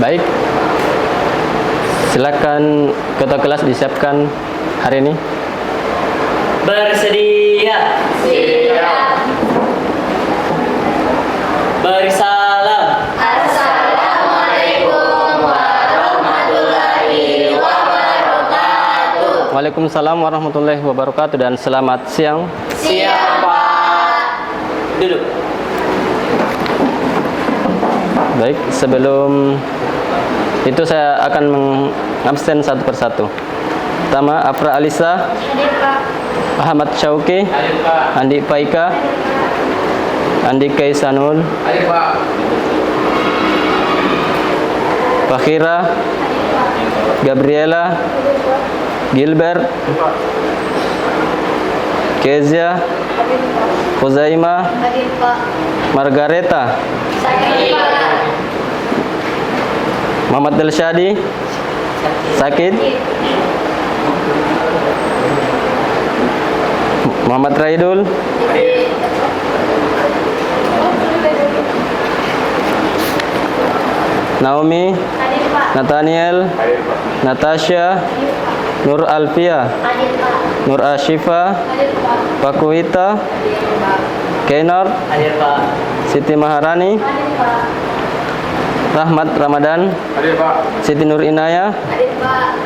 Baik, silakan ketua kelas disiapkan hari ini. Bersedia. Siap. Bersalam. Assalamualaikum warahmatullahi wabarakatuh. Waalaikumsalam warahmatullahi wabarakatuh dan selamat siang. Siap, Pak. Duduk. Baik, sebelum itu saya akan mengabsen satu persatu. Pertama, Afra Alisa, Hadir, Pak. Ahmad Syauki, Hadir, Pak. Andi Paika, Andi Kaisanul, Hadir, Pak. Fakhira, Gabriela, Gilbert, Kezia, Huzaima, Hadir, Pak. Margareta, Sakit, Pak. Muhammad Delshadi, Sakit, Muhammad Raidul, Hadir. Naomi, Hadir, Pak. Nathaniel, Natasha, Nur Alfia, Hadir, Pak. Nur Ashifa, Hadir, Pak. Pakuita, Hadir, Pak. Kenor, Hadir, Pak. Siti Maharani, Hadir, Pak. Rahmat Ramadan, Hadir, Pak. Siti Nur Inaya. Hadir, Pak.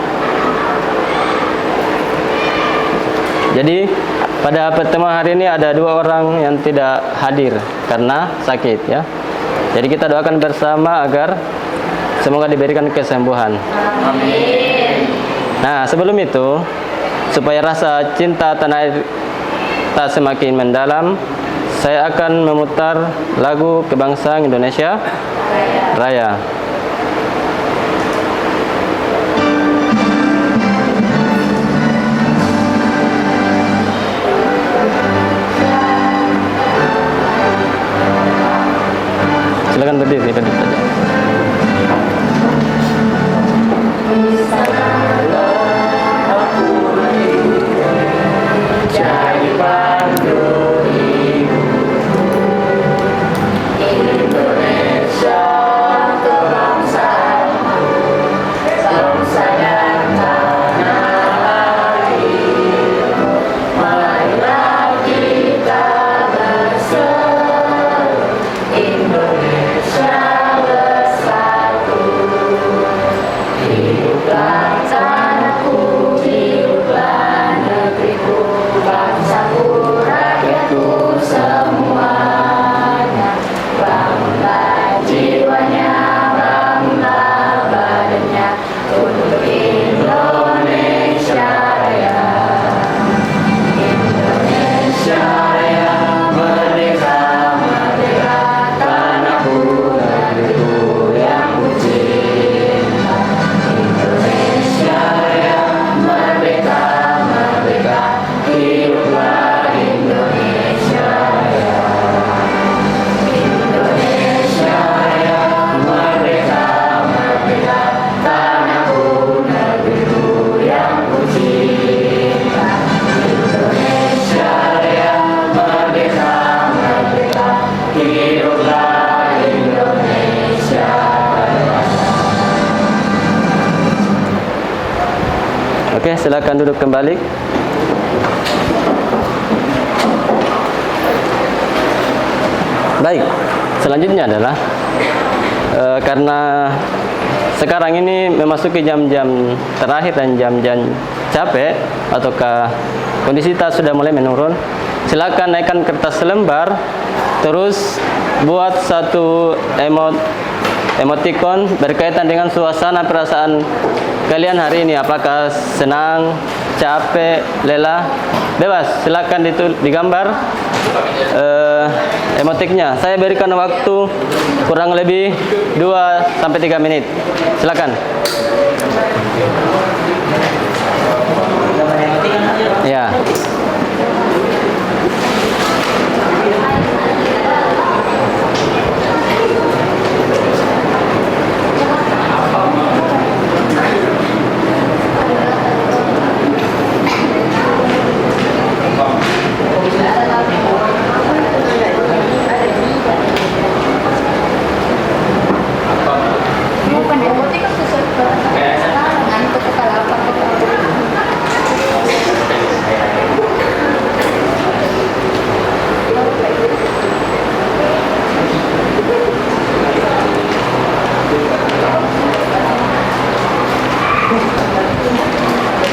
Jadi pada pertemuan hari ini ada dua orang yang tidak hadir karena sakit ya. Jadi kita doakan bersama agar semoga diberikan kesembuhan. Amin. Nah, sebelum itu supaya rasa cinta tanah air tak semakin mendalam, saya akan memutar lagu kebangsaan Indonesia Raya. Silakan berdiri saja. Oke, silakan duduk kembali. Baik, selanjutnya adalah karena sekarang ini memasuki jam-jam terakhir dan jam-jam capek ataukah kondisi kita sudah mulai menurun, silakan naikkan kertas selembar, terus buat satu emoticon berkaitan dengan suasana perasaan kalian hari ini, apakah senang, capek, lelah, bebas, silakan digambar emotiknya. Saya berikan waktu kurang lebih 2-3 menit. Silakan. Ya.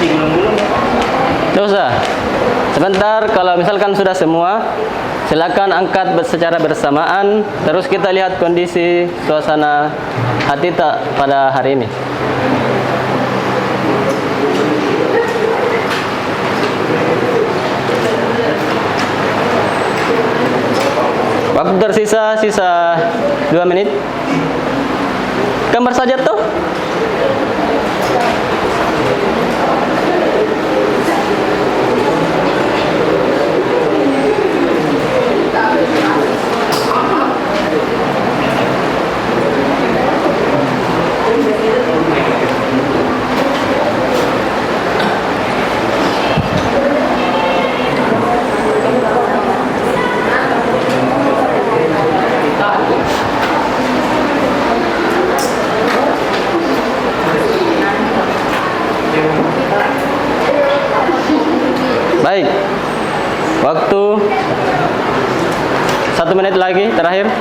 digulung-gulung ya. Tidak usah. Sebentar, kalau misalkan sudah semua, silakan angkat secara bersamaan. Terus kita lihat kondisi suasana hati tak pada hari ini. Waktu tersisa 2 menit. Gambar saja tuh. Baik, waktu 1 menit lagi terakhir.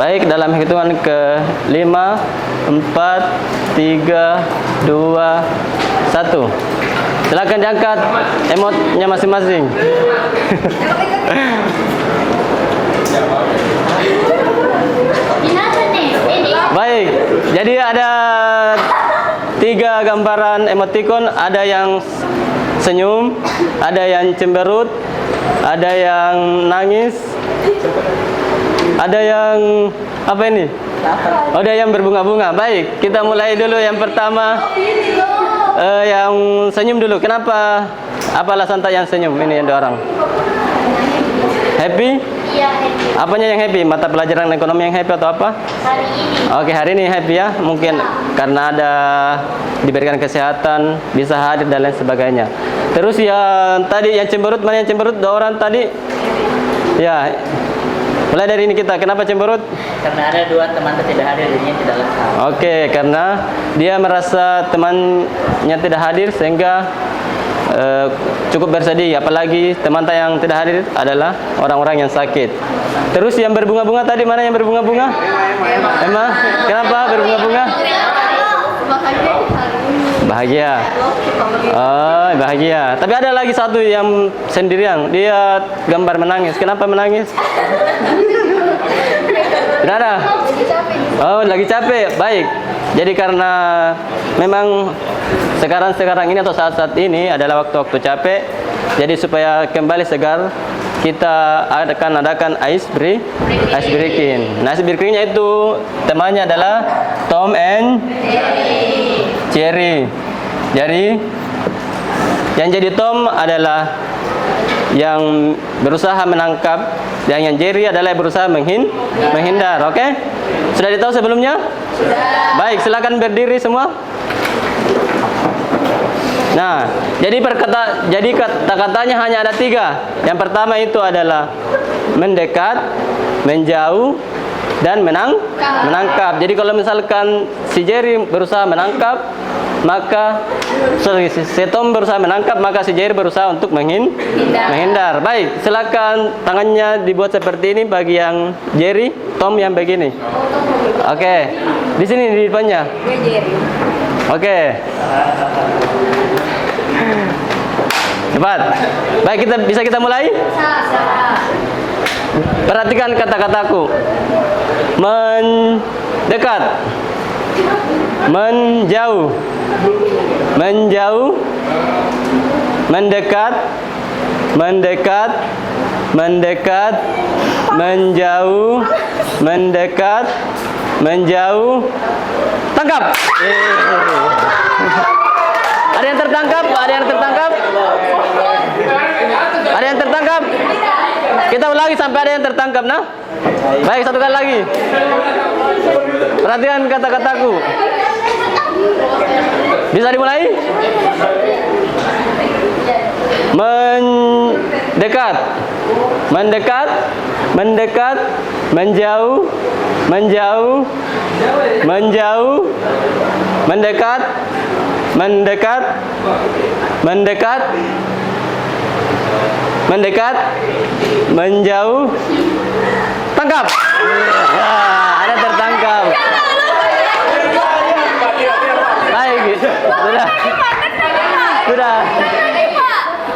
Baik, dalam hitungan ke-5, 4, 3, 2, 1. Silakan diangkat emotnya masing-masing. Baik, jadi ada 3 gambaran emoticon, ada yang senyum, ada yang cemberut, ada yang nangis, ada yang apa ini? Oh, ada yang berbunga-bunga. Baik, kita mulai dulu yang pertama. Yang senyum dulu. Kenapa? Apa alasan tak yang senyum? Ini yang dua orang. Happy? Iya, happy. Apanya yang happy? Mata pelajaran ekonomi yang happy atau apa? Hari ini. Oke, hari ini happy ya. Mungkin karena ada diberikan kesehatan, bisa hadir dan lain sebagainya. Terus yang tadi yang cemberut, mana yang cemberut? 2 orang tadi. Ya. Mulai dari ini kita, kenapa cemberut? Karena ada 2 teman tidak hadir, jadinya tidak lengkap. Oke, karena dia merasa temannya tidak hadir sehingga cukup bersedih. Apalagi teman yang tidak hadir adalah orang-orang yang sakit. Terus yang berbunga-bunga tadi, mana yang berbunga-bunga? Emma, kenapa berbunga-bunga? Bahagia. Oh, bahagia. Tapi ada lagi satu yang sendirian. Dia gambar menangis. Kenapa menangis? Tidak ada. Oh, lagi capek. Baik. Jadi karena memang sekarang ini atau saat-saat ini adalah waktu-waktu capek. Jadi supaya kembali segar, kita akan adakan ice breaking. Nah, ice breakingnya itu temanya adalah Tom and Jerry. Jadi yang jadi Tom adalah yang berusaha menangkap, dan yang Jerry adalah yang berusaha menghindar. Oke? Sudah ditahu sebelumnya? Sudah. Baik, silakan berdiri semua. Nah, jadi kata-katanya hanya ada 3. Yang pertama itu adalah mendekat, menjauh, dan menangkap. Jadi kalau misalkan si Jerry berusaha menangkap, maka si Tom berusaha menangkap, maka si Jerry berusaha untuk menghindar. Baik, silakan tangannya dibuat seperti ini bagi yang Jerry, Tom yang begini. Oke, di sini di depannya. Oke. Cepat. Baik, bisa kita mulai? Perhatikan kata-kataku. Mendekat, menjauh, menjauh, mendekat, mendekat, mendekat, menjauh, mendekat, menjauh, tangkap. Ada yang tertangkap? Ada yang tertangkap? Ada yang tertangkap? Kita ulangi sampai ada yang tertangkap, nah. Baik, satu kali lagi. Perhatikan kata-kataku. Bisa dimulai? dekat, mendekat, mendekat, menjauh, menjauh, menjauh, mendekat, mendekat, mendekat, mendekat, menjauh, tangkap. Ada tertangkap. Baik, sudah.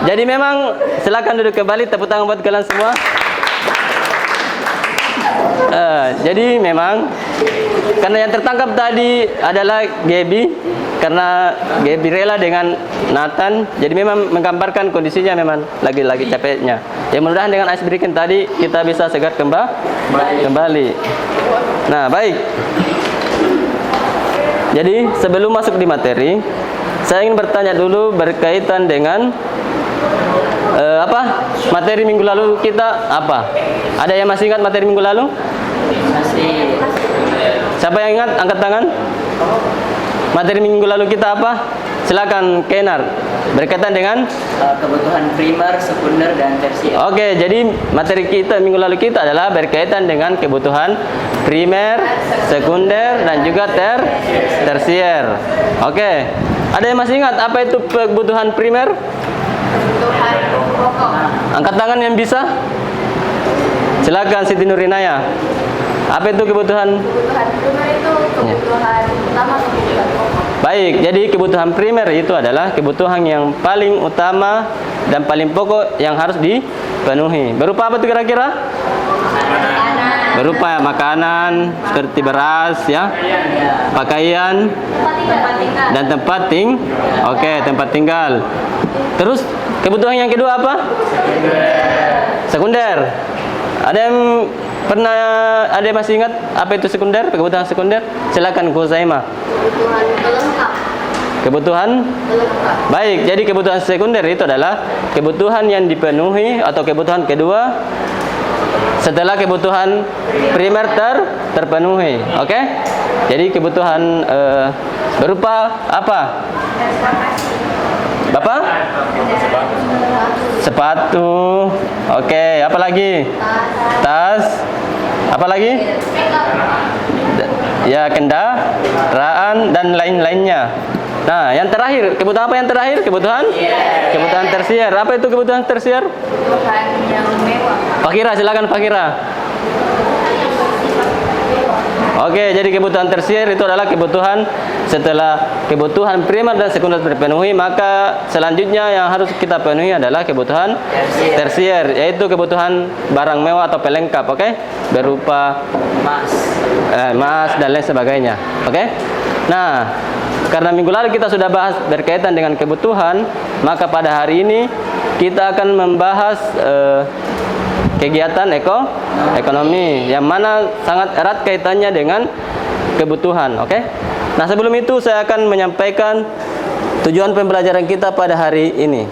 Jadi memang silakan duduk kembali, tepuk tangan buat kalian semua. Jadi memang karena yang tertangkap tadi adalah Gaby, karena Gaby rela dengan Nathan, jadi memang menggambarkan kondisinya memang lagi-lagi capeknya. Ya mudah-mudahan dengan ice breaking tadi kita bisa segar kembali. Nah baik. Jadi sebelum masuk di materi, saya ingin bertanya dulu berkaitan dengan materi minggu lalu kita apa? Ada yang masih ingat materi minggu lalu? Masih. Siapa yang ingat? Angkat tangan. Materi minggu lalu kita apa? Silakan Kenar. Berkaitan dengan Kebutuhan primer, sekunder, dan tersier. Oke, jadi materi kita minggu lalu kita adalah berkaitan dengan kebutuhan primer, sekunder, dan juga tersier. Oke. Ada yang masih ingat apa itu kebutuhan primer? Kebutuhan pokok. Angkat tangan yang bisa. Silakan Siti Nurinaya. Apa itu kebutuhan? Kebutuhan primer itu kebutuhan utama, kebutuhan pokok. Baik, jadi kebutuhan primer itu adalah kebutuhan yang paling utama dan paling pokok yang harus dipenuhi. Berupa apa itu kira-kira? Makanan. Berupa makanan seperti beras ya, pakaian dan tempat tempat tinggal. Terus kebutuhan yang kedua apa? Sekunder. Ada yang masih ingat apa itu sekunder? Kebutuhan sekunder? Silakan Kuzaima. Kebutuhan pelengkap. Kebutuhan? Pelengkap. Baik, jadi kebutuhan sekunder itu adalah kebutuhan yang dipenuhi atau kebutuhan kedua setelah kebutuhan primer terpenuhi. Oke? Jadi kebutuhan berupa apa? Bapak? Sepatu. Oke, apa lagi? Tas. Apa lagi? Ya, kendaraan dan lain-lainnya. Nah, yang terakhir, kebutuhan apa yang terakhir? Kebutuhan tersier. Apa itu kebutuhan tersier? Kebutuhan yang mewah. Fakira, silakan Fakira. Oke, jadi kebutuhan tersier itu adalah kebutuhan setelah kebutuhan primer dan sekunder terpenuhi, maka selanjutnya yang harus kita penuhi adalah kebutuhan tersier, yaitu kebutuhan barang mewah atau pelengkap, oke? Berupa emas dan lain sebagainya, oke? Nah, karena minggu lalu kita sudah bahas berkaitan dengan kebutuhan, maka pada hari ini kita akan membahas kegiatan ekonomi yang mana sangat erat kaitannya dengan kebutuhan, oke? Nah, sebelum itu saya akan menyampaikan tujuan pembelajaran kita pada hari ini.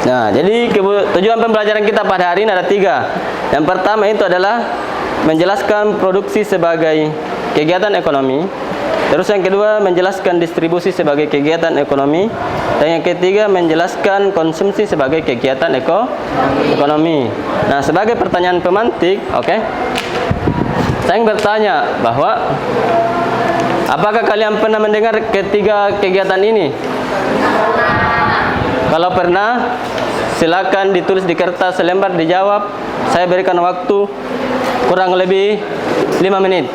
Nah, jadi tujuan pembelajaran kita pada hari ini ada 3. Yang pertama itu adalah menjelaskan produksi sebagai kegiatan ekonomi. Terus yang kedua menjelaskan distribusi sebagai kegiatan ekonomi. Dan yang ketiga menjelaskan konsumsi sebagai kegiatan ekonomi. Nah, sebagai pertanyaan pemantik, oke? Saya ingin bertanya bahwa apakah kalian pernah mendengar ketiga kegiatan ini? Kalau pernah, silakan ditulis di kertas selembar, dijawab. Saya berikan waktu kurang lebih 5 menit.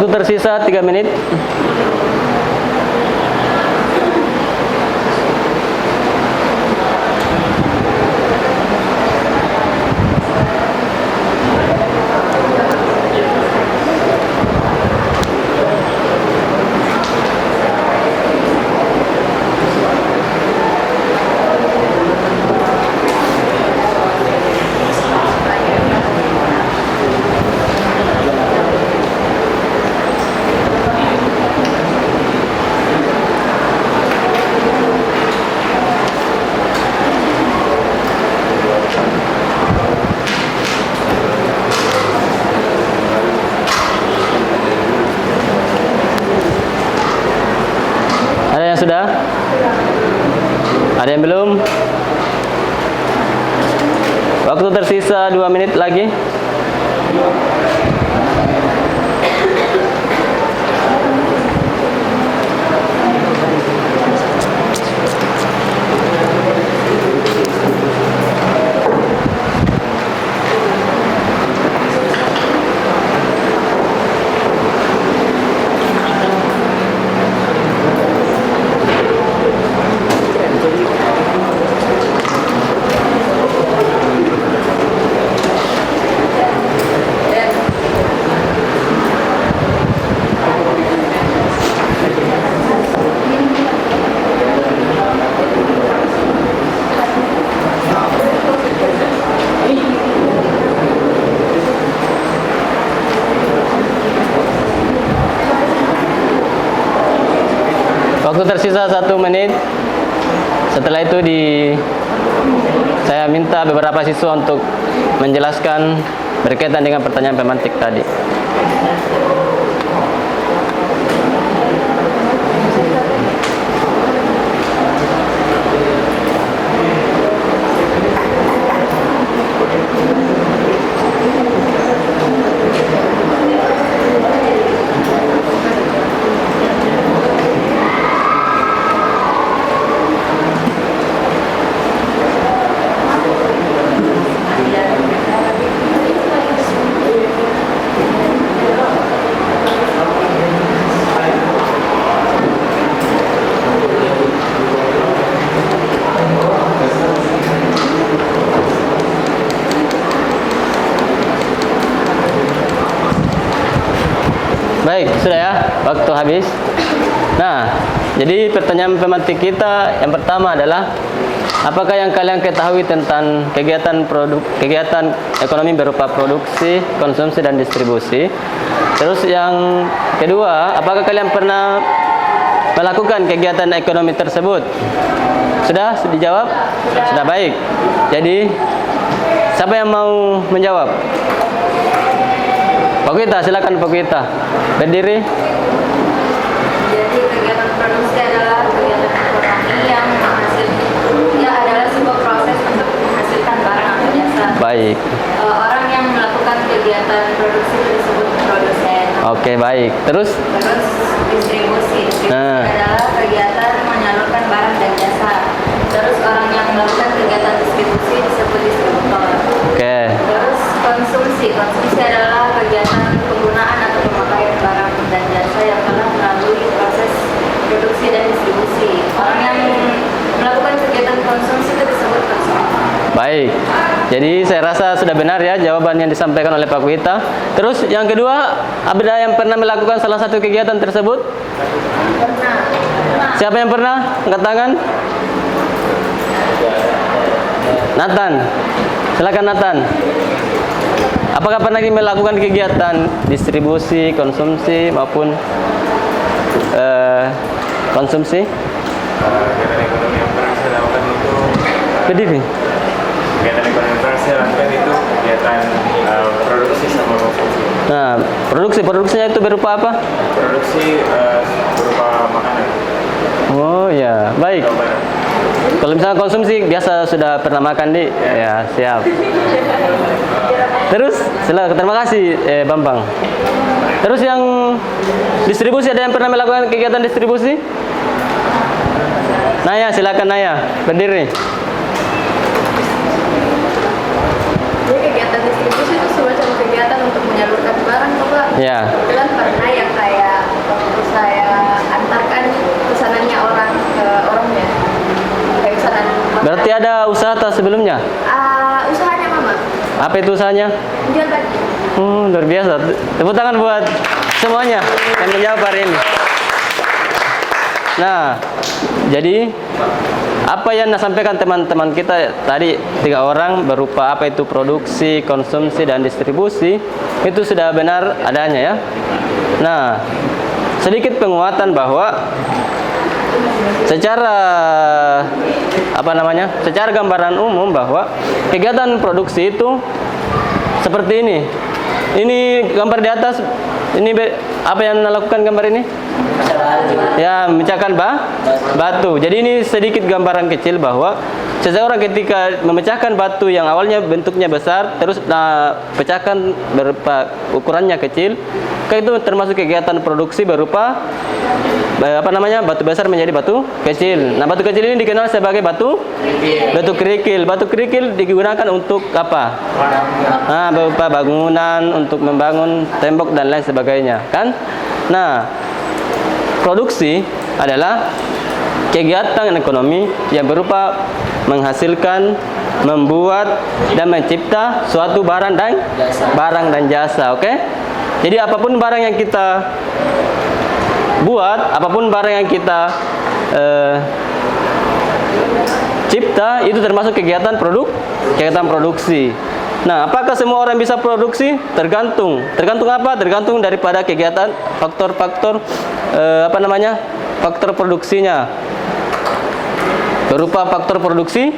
Waktu tersisa 3 menit. Ada yang sudah? Ada yang belum? Waktu tersisa 2 menit lagi. Waktu tersisa 1 menit. Setelah itu saya minta beberapa siswa untuk menjelaskan berkaitan dengan pertanyaan pemantik tadi. Baik, sudah ya, waktu habis. Nah, jadi pertanyaan pemantik kita yang pertama adalah, apakah yang kalian ketahui tentang kegiatan ekonomi berupa produksi, konsumsi, dan distribusi? Terus yang kedua, apakah kalian pernah melakukan kegiatan ekonomi tersebut? Sudah dijawab? Sudah, baik. Jadi, siapa yang mau menjawab? Pak Wita, silakan Pak Wita. Berdiri. Jadi kegiatan produksi adalah kegiatan ekonomi yang adalah sebuah proses untuk menghasilkan barang atau jasa. Baik. Orang yang melakukan kegiatan produksi itu disebut produsen. Oke, baik. Terus? Terus distribusi. Adalah kegiatan menyalurkan barang dan jasa. Terus orang yang melakukan kegiatan distribusi disebut distributor. Oke. Terus konsumsi adalah kegiatan penggunaan atau pemakaian barang dan jasa yang telah melalui proses produksi dan distribusi. Orang yang melakukan kegiatan konsumsi itu disebut konsumsi. Baik. Jadi saya rasa sudah benar ya jawaban yang disampaikan oleh Pak Wita. Terus yang kedua, ada yang pernah melakukan salah satu kegiatan tersebut? Pernah. Siapa yang pernah? Angkat tangan. Nathan. Silakan Nathan. Apakah pernah melakukan kegiatan distribusi, konsumsi maupun konsumsi? Kegiatan ekonomi yang pernah saya lakukan itu Berdiri. kegiatan ekonomi yang pernah saya lakukan itu kegiatan produksi sama konsumsi. Nah, produksinya itu berupa apa? Produksi berupa makanan. Oh ya, baik. Jawa Barat. Kalau misalnya konsumsi biasa sudah pernah makan di, ya siap. Terus, terima kasih Bambang. Terus yang distribusi, ada yang pernah melakukan kegiatan distribusi? Naya, silakan Naya, berdiri. Jadi kegiatan distribusi itu semacam kegiatan kegiatan untuk menyalurkan barang tuh Pak. Ya. Kebetulan pernah yang kayak waktu saya antarkan pesanannya orang ke orangnya. Kayak pesanan. Berarti ada usaha atau sebelumnya? Usahanya Mama. Apa itu usahanya? Jual baju. Luar biasa. Tepuk tangan buat semuanya yang menjawab hari ini. Nah, jadi apa yang disampaikan teman-teman kita tadi 3 orang berupa apa itu produksi, konsumsi, dan distribusi itu sudah benar adanya ya. Nah, sedikit penguatan bahwa secara secara gambaran umum bahwa kegiatan produksi itu seperti ini. Ini gambar di atas, ini apa yang dilakukan gambar ini? Ya, memecahkan batu. Jadi ini sedikit gambaran kecil bahwa seseorang ketika memecahkan batu yang awalnya bentuknya besar, terus pecahkan berupa ukurannya kecil, itu termasuk kegiatan produksi berupa batu besar menjadi batu kecil. Nah, batu kecil ini dikenal sebagai batu kerikil. Batu kerikil digunakan untuk apa? Berupa bangunan, untuk membangun tembok dan lain sebagainya, kan? Nah, produksi adalah kegiatan ekonomi yang berupa menghasilkan, membuat, dan mencipta suatu barang dan jasa, oke? Jadi apapun barang yang kita buat, apapun barang yang kita cipta, itu termasuk kegiatan produksi. Nah, apakah semua orang bisa produksi? Tergantung apa? Tergantung daripada kegiatan faktor-faktor faktor produksinya. Berupa faktor produksi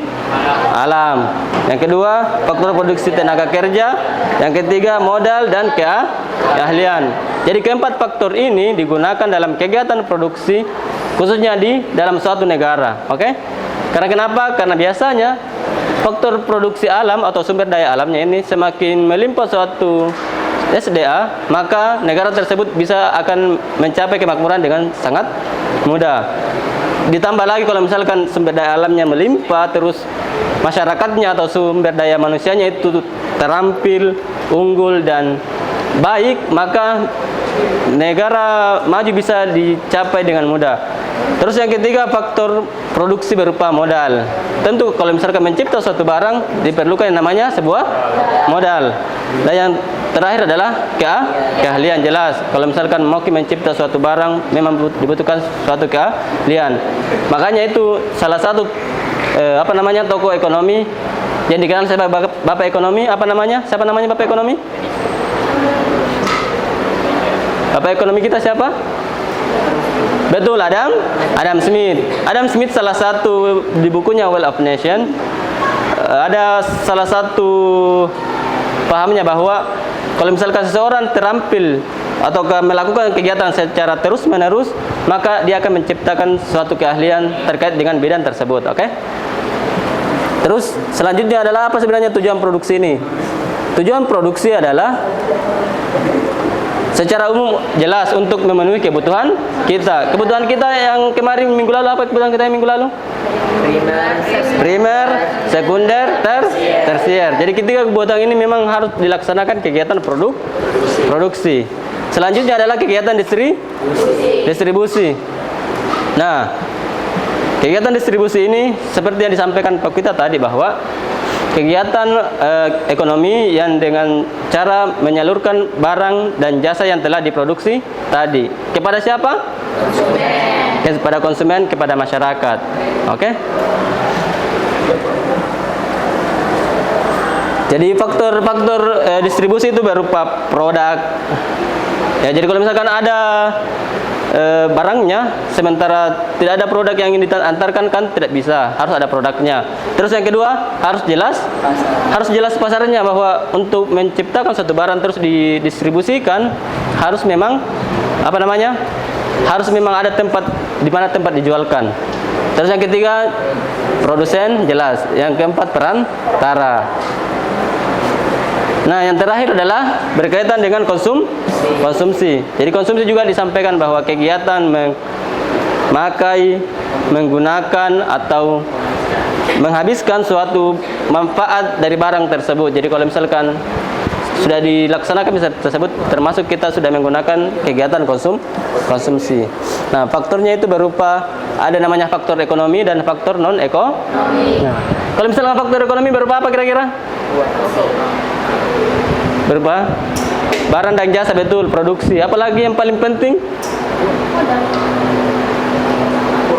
alam. Yang kedua, faktor produksi tenaga kerja. Yang ketiga, modal dan keahlian. Jadi keempat faktor ini digunakan dalam kegiatan produksi, khususnya di dalam suatu negara. Oke? Karena kenapa? Karena biasanya faktor produksi alam atau sumber daya alamnya ini semakin melimpah suatu SDA, maka negara tersebut akan mencapai kemakmuran dengan sangat mudah. Ditambah lagi kalau misalkan sumber daya alamnya melimpah, terus masyarakatnya atau sumber daya manusianya itu terampil, unggul, dan baik, maka negara maju bisa dicapai dengan mudah. Terus yang ketiga, faktor produksi berupa modal. Tentu kalau misalkan mencipta suatu barang diperlukan yang namanya sebuah modal. Dan yang terakhir adalah keahlian. Jelas kalau misalkan mau mencipta suatu barang memang dibutuhkan suatu keahlian. Makanya itu salah satu tokoh ekonomi yang dikenal sebagai Bapak Ekonomi. Siapa namanya Bapak Ekonomi? Bapak Ekonomi kita siapa? Betul, Adam Smith. Adam Smith salah satu di bukunya Wealth of Nation ada salah satu pahamnya bahwa kalau misalkan seseorang terampil atau melakukan kegiatan secara terus-menerus, maka dia akan menciptakan suatu keahlian terkait dengan bidang tersebut, oke? Terus selanjutnya adalah apa sebenarnya tujuan produksi ini? Tujuan produksi adalah secara umum jelas untuk memenuhi kebutuhan kita. Kebutuhan kita yang kemarin minggu lalu, apa kebutuhan kita yang minggu lalu? Primer, sekunder, tersier. Jadi ketiga kebutuhan ini memang harus dilaksanakan kegiatan produksi. Selanjutnya adalah kegiatan distribusi. Nah, kegiatan distribusi ini seperti yang disampaikan Pak kita tadi bahwa kegiatan ekonomi yang dengan cara menyalurkan barang dan jasa yang telah diproduksi tadi kepada siapa? Kepada konsumen, kepada masyarakat. Oke? Jadi faktor-faktor distribusi itu berupa produk. Ya, jadi kalau misalkan ada barangnya, sementara tidak ada produk yang ingin diantarkan, kan tidak bisa, harus ada produknya. Terus yang kedua, harus jelas pasarnya, bahwa untuk menciptakan satu barang terus didistribusikan harus memang harus memang ada tempat di mana tempat dijualkan. Terus yang ketiga, produsen jelas. Yang keempat, perantara. Nah, yang terakhir adalah berkaitan dengan konsumsi. Jadi konsumsi juga disampaikan bahwa kegiatan memakai, menggunakan atau menghabiskan suatu manfaat dari barang tersebut. Jadi kalau misalkan sudah dilaksanakan bisa tersebut termasuk kita sudah menggunakan kegiatan konsumsi. Nah, faktornya itu berupa ada namanya faktor ekonomi dan faktor non ekonomi. Nah, kalau misalnya faktor ekonomi berupa apa kira-kira? Berupa barang dan jasa, betul, produksi. Apalagi yang paling penting?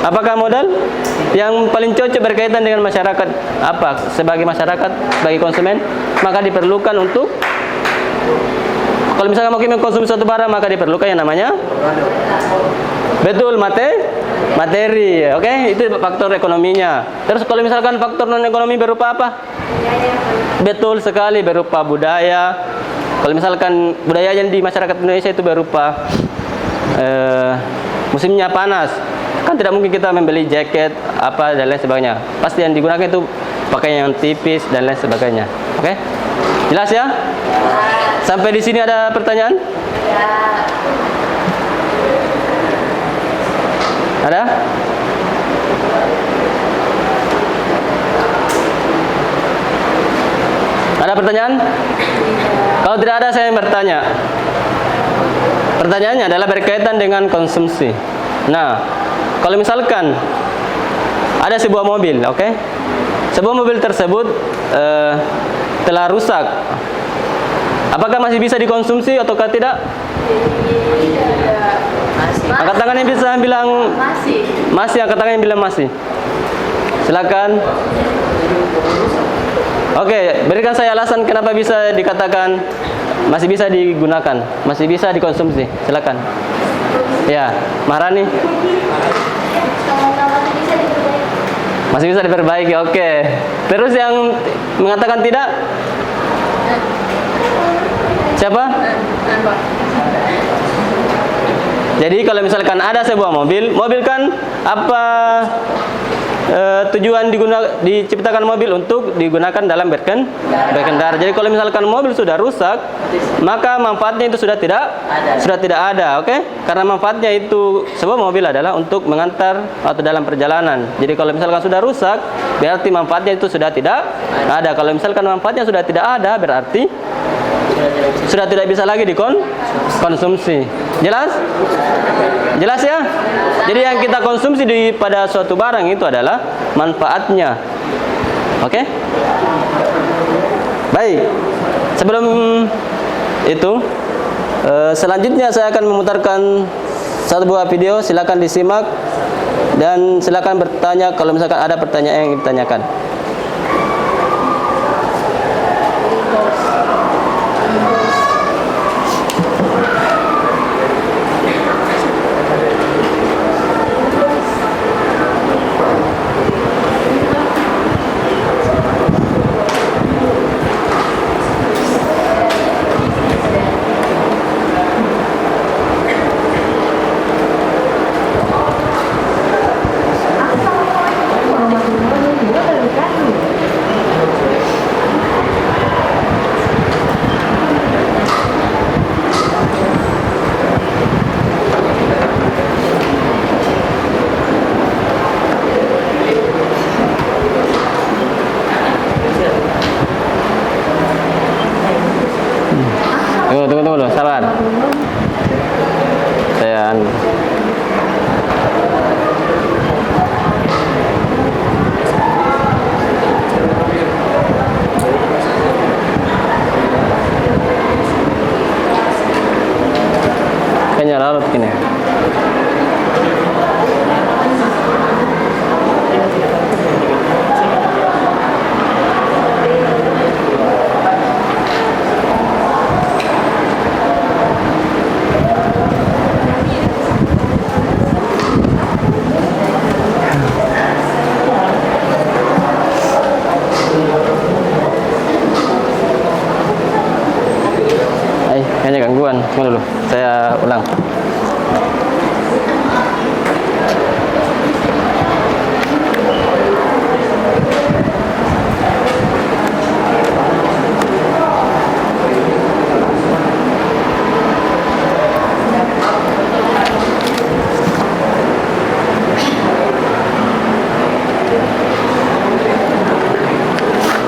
Apakah modal? Yang paling cocok berkaitan dengan masyarakat apa? Sebagai masyarakat, sebagai konsumen, maka diperlukan untuk kalau misalnya mau mengkonsumsi suatu barang maka diperlukan yang namanya betul materi. Oke, itu faktor ekonominya. Terus kalau misalkan faktor non ekonomi berupa apa? Betul sekali, berupa budaya. Kalau misalkan budaya yang di masyarakat Indonesia itu berupa musimnya panas, kan tidak mungkin kita membeli jaket apa dan lain sebagainya. Pasti yang digunakan itu pakaian yang tipis dan lain sebagainya. Oke? Jelas ya? Sampai di sini ada pertanyaan? Ada? Ada pertanyaan? Kalau tidak ada, saya bertanya. Pertanyaannya adalah berkaitan dengan konsumsi. Nah, kalau misalkan ada sebuah mobil, oke? Sebuah mobil tersebut telah rusak. Apakah masih bisa dikonsumsi ataukah tidak? Angkat tangan yang bisa bilang masih. Angkat tangan yang bilang masih. Silakan. Oke, berikan saya alasan kenapa bisa dikatakan masih bisa digunakan, masih bisa dikonsumsi. Silakan. Ya, Maharani. Masih bisa diperbaiki. Oke. Terus yang mengatakan tidak? Siapa? Jadi kalau misalkan ada sebuah mobil kan apa tujuan diciptakan mobil untuk digunakan dalam berkendara. Jadi kalau misalkan mobil sudah rusak, maka manfaatnya itu sudah tidak ada, oke? Karena manfaatnya itu sebuah mobil adalah untuk mengantar atau dalam perjalanan. Jadi kalau misalkan sudah rusak, berarti manfaatnya itu sudah tidak ada. Kalau misalkan manfaatnya sudah tidak ada, berarti sudah tidak bisa lagi dikonsumsi. Jelas? Jelas ya? Jadi yang kita konsumsi pada suatu barang itu adalah manfaatnya. Oke? Baik. Sebelum itu, selanjutnya saya akan memutarkan satu buah video. Silakan disimak dan silakan bertanya kalau misalkan ada pertanyaan yang ditanyakan. Tunggu dulu, sabar. Saya kayaknya larut gini. Kayaknya gangguan. Tunggu dulu, saya ulang.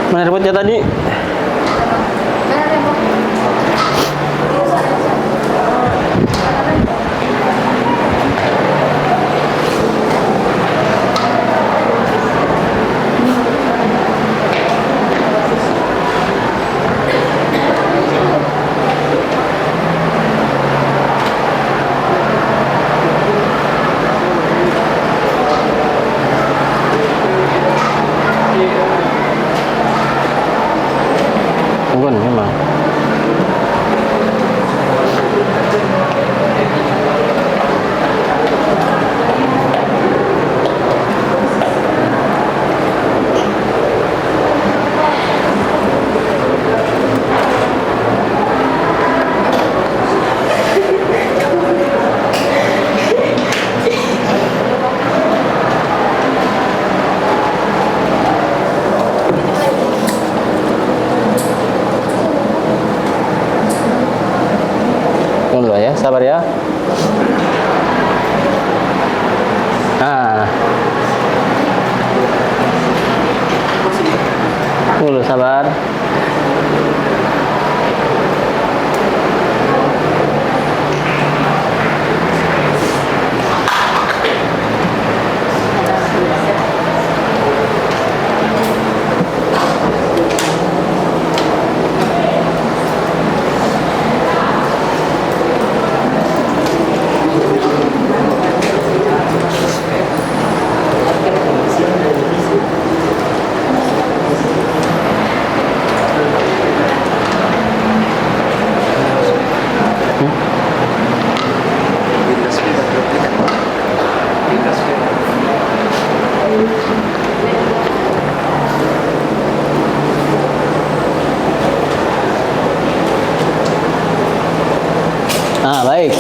Mana remote-nya tadi? kebun memang. Tunggu dulu ya, sabar ya. Nah, tunggu dulu, sabar. Nah, baik.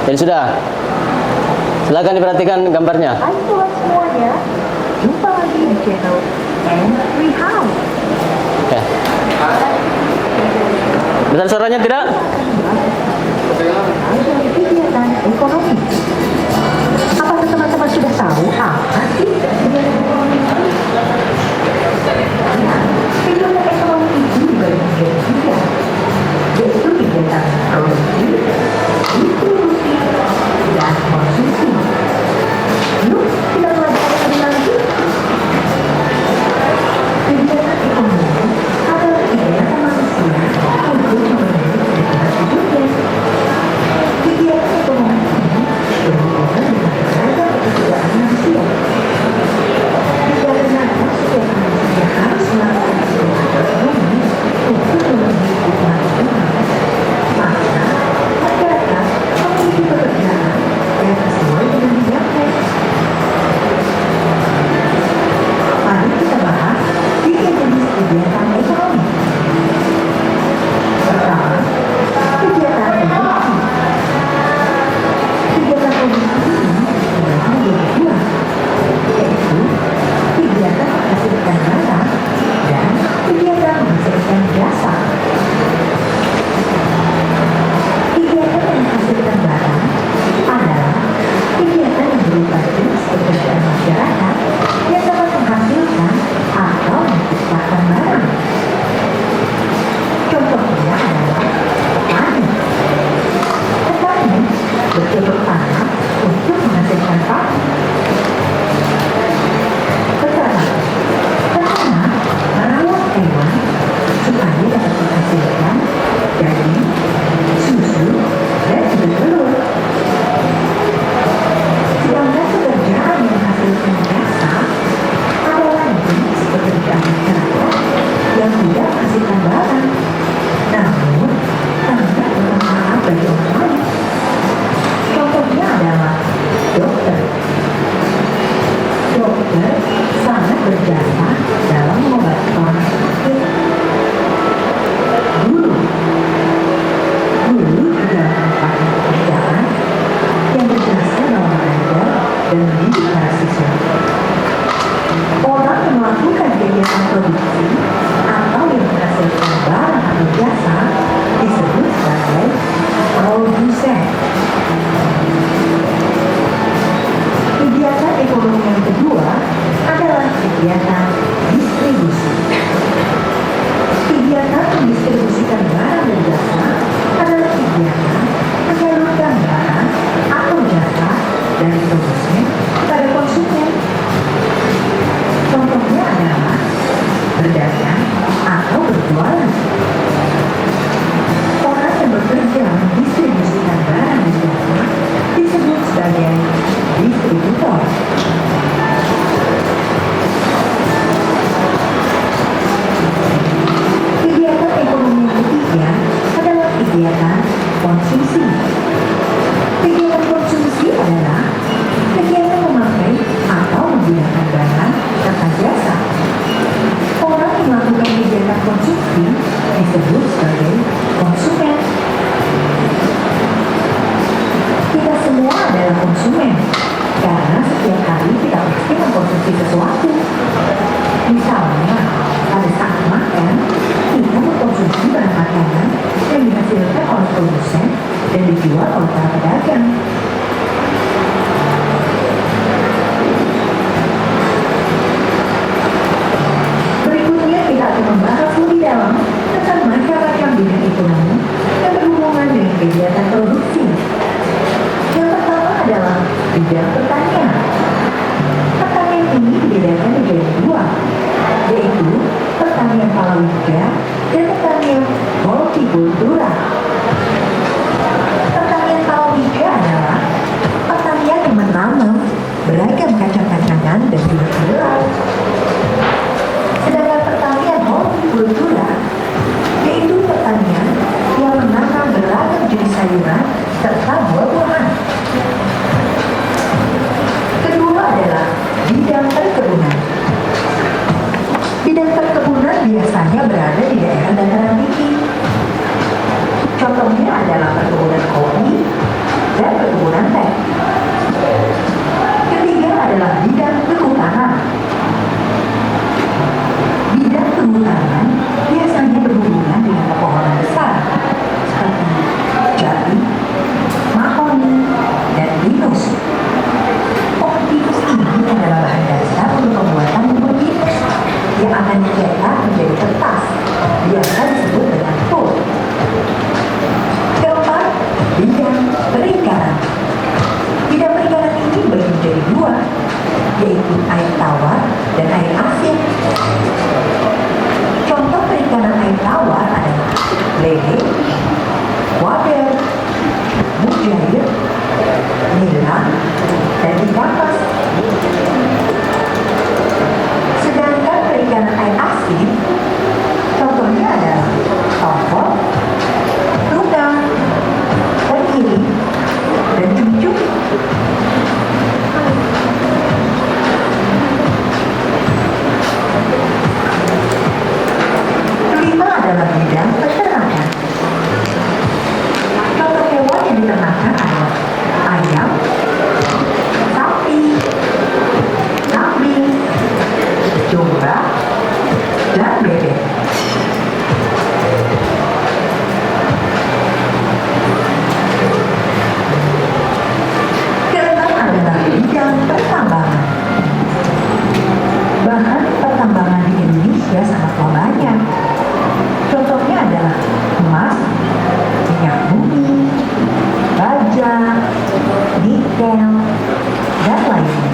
Jadi sudah. Silakan diperhatikan gambarnya. Hai sobat semuanya, jumpa lagi di channel Free House. Ya. Besar suaranya tidak? Dari kegiatan ekonomi. Apakah teman-teman sudah tahu apa sih kegiatan ekonomi? Kegiatan ekonomi itu dibagi menjadi tiga, yaitu kegiatan produksi, distribusi, dan konsumsi. Yuk kita pelajari lebih lanjut. Kegiatan ekonomi adalah kegiatan manusia untuk memenuhi kebutuhan Bidang perkebunan biasanya berada di daerah dataran tinggi. Contohnya adalah perkebunan kopi dan perkebunan teh. Ketiga adalah bidang kehutanan. Bidang kehutanan biasanya berhubungan dengan pepohonan besar seperti jati, mahoni, dan pinus. Pohon pinus ini adalah bahan dasar untuk pembuatan bubur pinus yang akan dicetak menjadi kertas, biasa disebut dengan pulp. Keempat, bidang perikanan. Bidang perikanan ini dibagi menjadi dua, yaitu air tawar dan air asin. Contoh perikanan air tawar adalah lele, wader, mujair, nila, dan ikan mas. Sedangkan perikanan air asin, contohnya adalah tongkol, tuna, tenggiri, dan cucuk. Kelima adalah bidang peternakan. Contoh hewan yang diternakan adalah ayam, sapi, kambing, domba, dan bebek. Keenam adalah bidang pertambangan. Bahan pertambangan di Indonesia sangatlah banyak. Contohnya adalah emas, minyak bumi, baja, nikel, dan lainnya.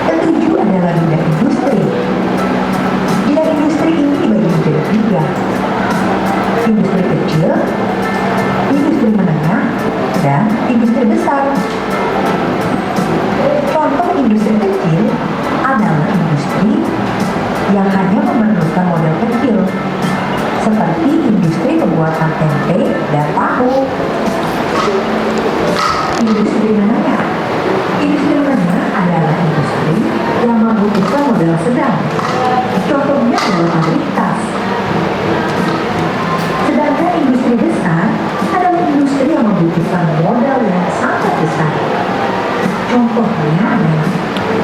Ketujuh adalah bidang industri. Bidang industri ini dibagi menjadi tiga: industri kecil, industri menengah, dan industri besar. Contoh industri kecil adalah industri yang hanya memerlukan modal kecil, seperti industri pembuatan tempe dan tahu. Industri menengah. Industri menengah adalah industri yang membutuhkan modal sedang. Contohnya adalah pabrik tas. Sedangkan industri besar adalah industri yang membutuhkan modal yang sangat besar. Contohnya adalah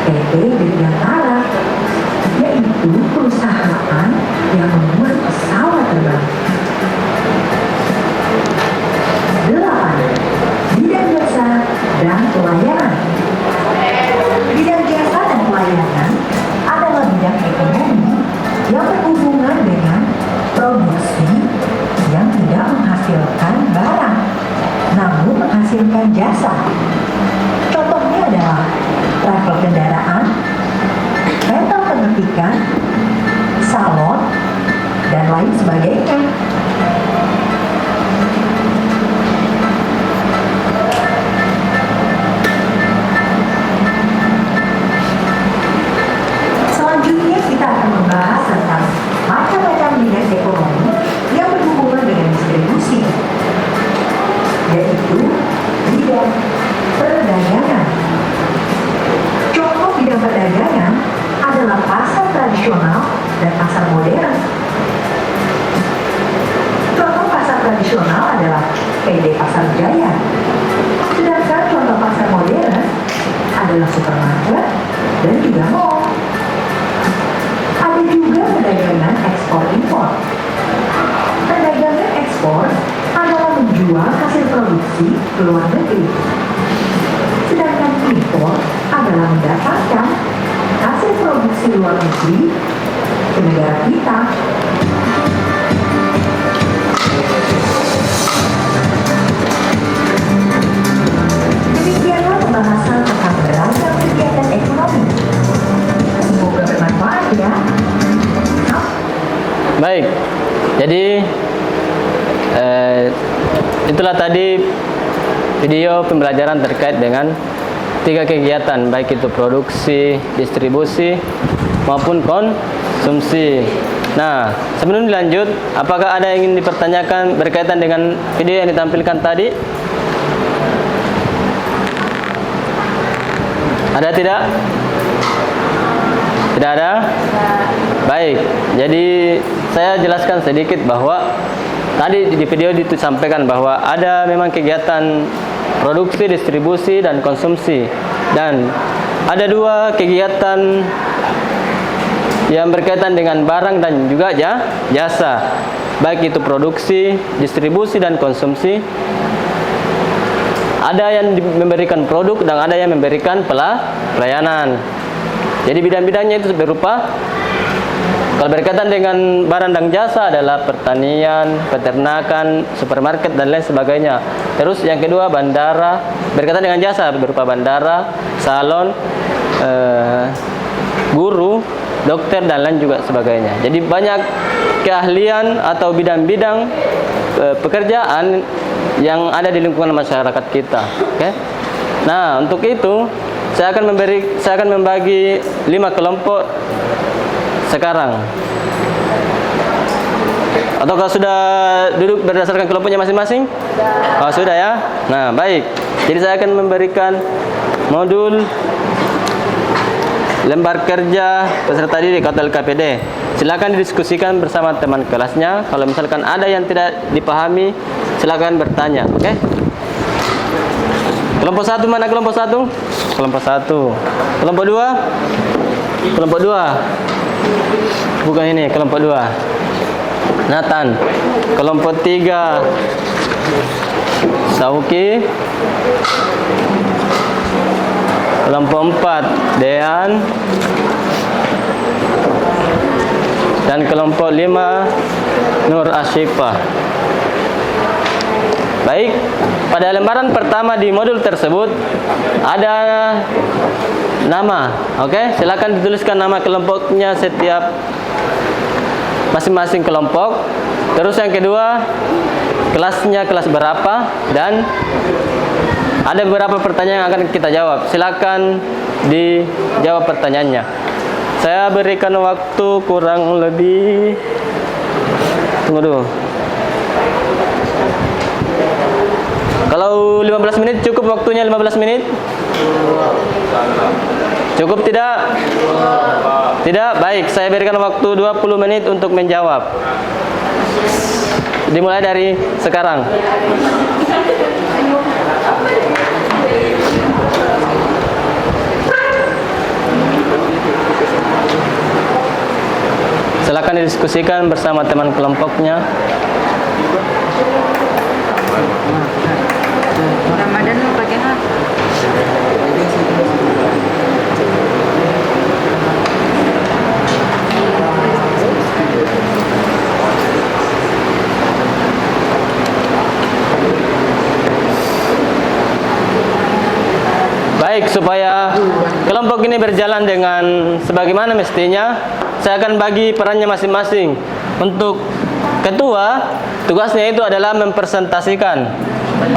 PT Dirgantara, yaitu perusahaan yang membuat pesawat terbang. 8. Bidang jasa dan pelayanan. Bidang jasa dan pelayanan adalah bidang ekonomi yang berhubungan dengan produksi yang tidak menghasilkan barang, namun menghasilkan jasa. Contohnya adalah travel kendaraan, rental pengetikan, salon, dan lain sebagainya. Selanjutnya kita akan membahas tentang macam-macam bidang ekonomi yang berhubungan dengan distribusi, yaitu bidang perdagangan. Contoh bidang perdagangan adalah pasar tradisional dan pasar modern. Contoh pasar tradisional adalah PD Pasar Jaya. Sedangkan contoh pasar modern adalah supermarket dan juga mall. Ada juga perdagangan ekspor-impor. Perdagangan ekspor adalah menjual hasil produksi ke luar negeri. Sedangkan impor adalah mendatangkan hasil produksi luar negeri ke negara kita. Demikianlah pembahasan tentang beragam kegiatan ekonomi. Semoga bermanfaat ya. Baik, jadi itulah tadi video pembelajaran terkait dengan 3 kegiatan, baik itu produksi, distribusi, maupun konsumsi. Nah, sebelum dilanjut, apakah ada yang ingin dipertanyakan berkaitan dengan video yang ditampilkan tadi? Ada tidak? Tidak ada? Baik. Jadi saya jelaskan sedikit bahwa tadi di video itu disampaikan bahwa ada memang kegiatan produksi, distribusi, dan konsumsi. Dan ada dua kegiatan yang berkaitan dengan barang dan juga jasa. Baik itu produksi, distribusi, dan konsumsi. Ada yang memberikan produk dan ada yang memberikan pelayanan. Jadi bidang-bidangnya itu berupa, kalau berkaitan dengan barang dan jasa adalah pertanian, peternakan, supermarket, dan lain sebagainya. Terus yang kedua bandara, berkaitan dengan jasa berupa bandara, salon, guru, dokter, dan lain juga sebagainya. Jadi banyak keahlian atau bidang-bidang pekerjaan yang ada di lingkungan masyarakat kita. Oke? Nah, untuk itu saya akan membagi 5 kelompok sekarang. Ataukah sudah duduk berdasarkan kelompoknya masing-masing? Oh, sudah ya. Nah, baik. Jadi saya akan memberikan modul lembar kerja peserta didik atau LKPD. Silakan didiskusikan bersama teman kelasnya. Kalau misalkan ada yang tidak dipahami, silakan bertanya. Oke? Kelompok 1 mana kelompok 1? Kelompok 1. Kelompok 2? Kelompok 2. Bukan ini, kelompok 2. Nathan. Kelompok 3 Sauki. Kelompok 4 Dean. Dan kelompok 5 Nur Asyifah. Baik, pada lembaran pertama di modul tersebut ada nama. Oke, silakan dituliskan nama kelompoknya setiap masing-masing kelompok. Terus yang kedua, kelasnya kelas berapa, dan ada beberapa pertanyaan yang akan kita jawab. Silakan dijawab pertanyaannya. Saya berikan waktu kurang lebih, tunggu dulu. Kalau 15 menit cukup waktunya, 15 menit? Cukup tidak? Tidak? Baik, saya berikan waktu 20 menit untuk menjawab. Dimulai dari sekarang. Silakan didiskusikan bersama teman kelompoknya. Ramadan mau pakai apa? Baik, supaya kelompok ini berjalan dengan sebagaimana mestinya, saya akan bagi perannya masing-masing. Untuk ketua, tugasnya itu adalah mempresentasikan.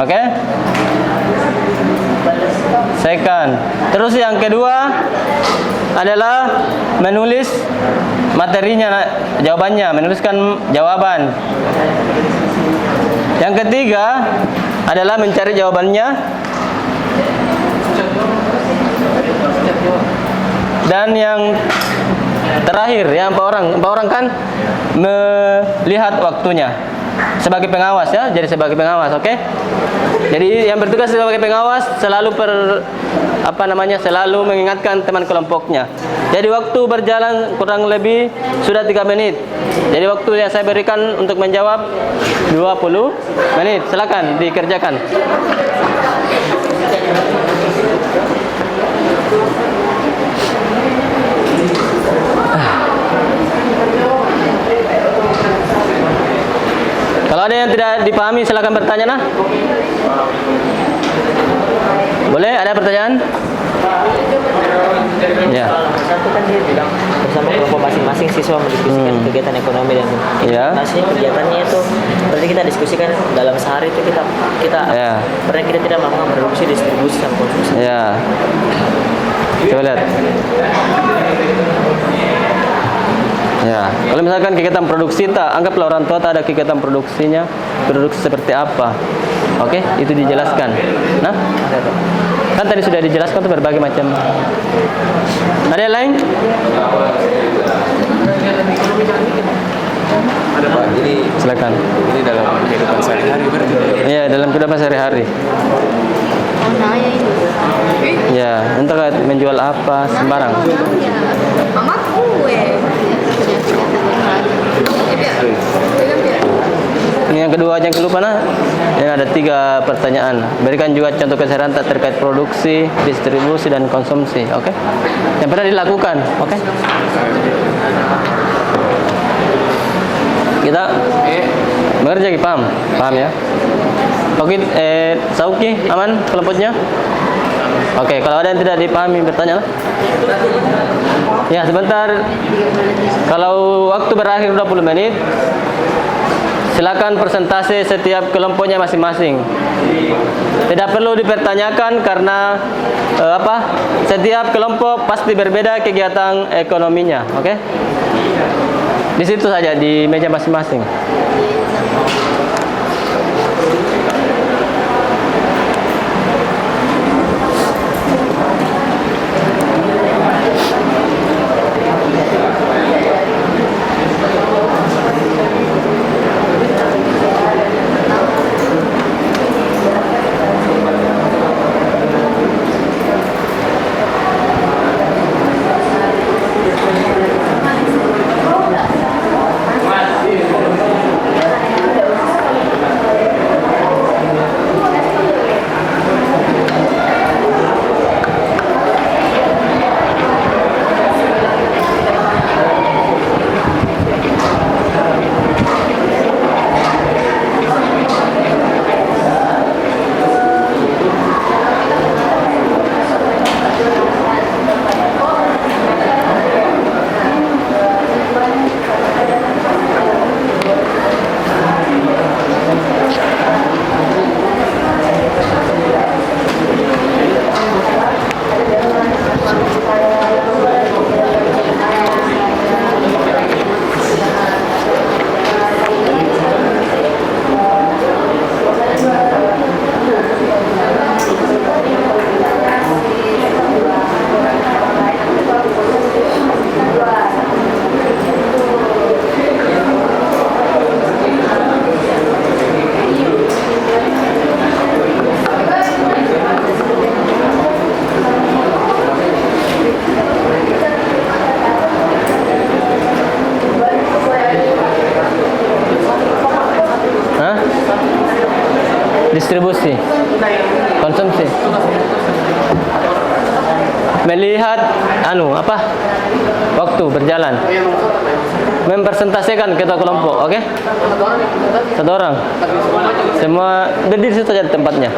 Oke? Second. Terus yang kedua adalah menulis materinya, jawabannya, menuliskan jawaban. Yang ketiga adalah mencari jawabannya. Dan yang terakhir, ya, empat orang kan melihat waktunya sebagai pengawas, ya, jadi sebagai pengawas, oke? Jadi yang bertugas sebagai pengawas selalu selalu mengingatkan teman kelompoknya. Jadi waktu berjalan kurang lebih sudah 3 menit. Jadi waktu yang saya berikan untuk menjawab 20 menit. Silakan dikerjakan. Kalau ada yang tidak dipahami, silakan bertanya, nah. Boleh, ada pertanyaan? Ya. Satu kan dia bilang bersama kelompok masing-masing siswa mendiskusikan kegiatan ekonomi dan maksudnya kegiatannya itu berarti kita diskusikan dalam sehari itu kita pernah kita tidak melakukan produksi, distribusi, sama konsumsi. Ya. Coba lihat. Ya, kalau misalkan kegiatan produksi, anggaplah orang tua ada kegiatan produksinya, produksi seperti apa. Oke, itu dijelaskan. Nah, Kan tadi sudah dijelaskan tuh berbagai macam. Ada yang lain? Ada Pak, ini Silakan. ini dalam kehidupan sehari-hari berarti. Iya, dalam kehidupan sehari-hari. Ya, entah menjual apa sembarang. Mama kue. Yang kedua jangan lupa nah. Ini ada 3 pertanyaan. Berikan juga contoh keseharian terkait produksi, distribusi dan konsumsi. Oke? Yang pernah dilakukan. Oke? Kita bekerja lagi, paham ya? Oke, Sauki aman kelompoknya? Oke, kalau ada yang tidak dipahami bertanya lah. Ya, sebentar. Kalau waktu berakhir 20 menit, silakan persentase setiap kelompoknya masing-masing. Tidak perlu dipertanyakan karena setiap kelompok pasti berbeda kegiatan ekonominya, oke? Di situ saja di meja masing-masing. Distribusi, konsumsi. Melihat waktu berjalan. Mempresentasikan kita kelompok, oke? Satu orang. Semua berdiri situ aja tempatnya.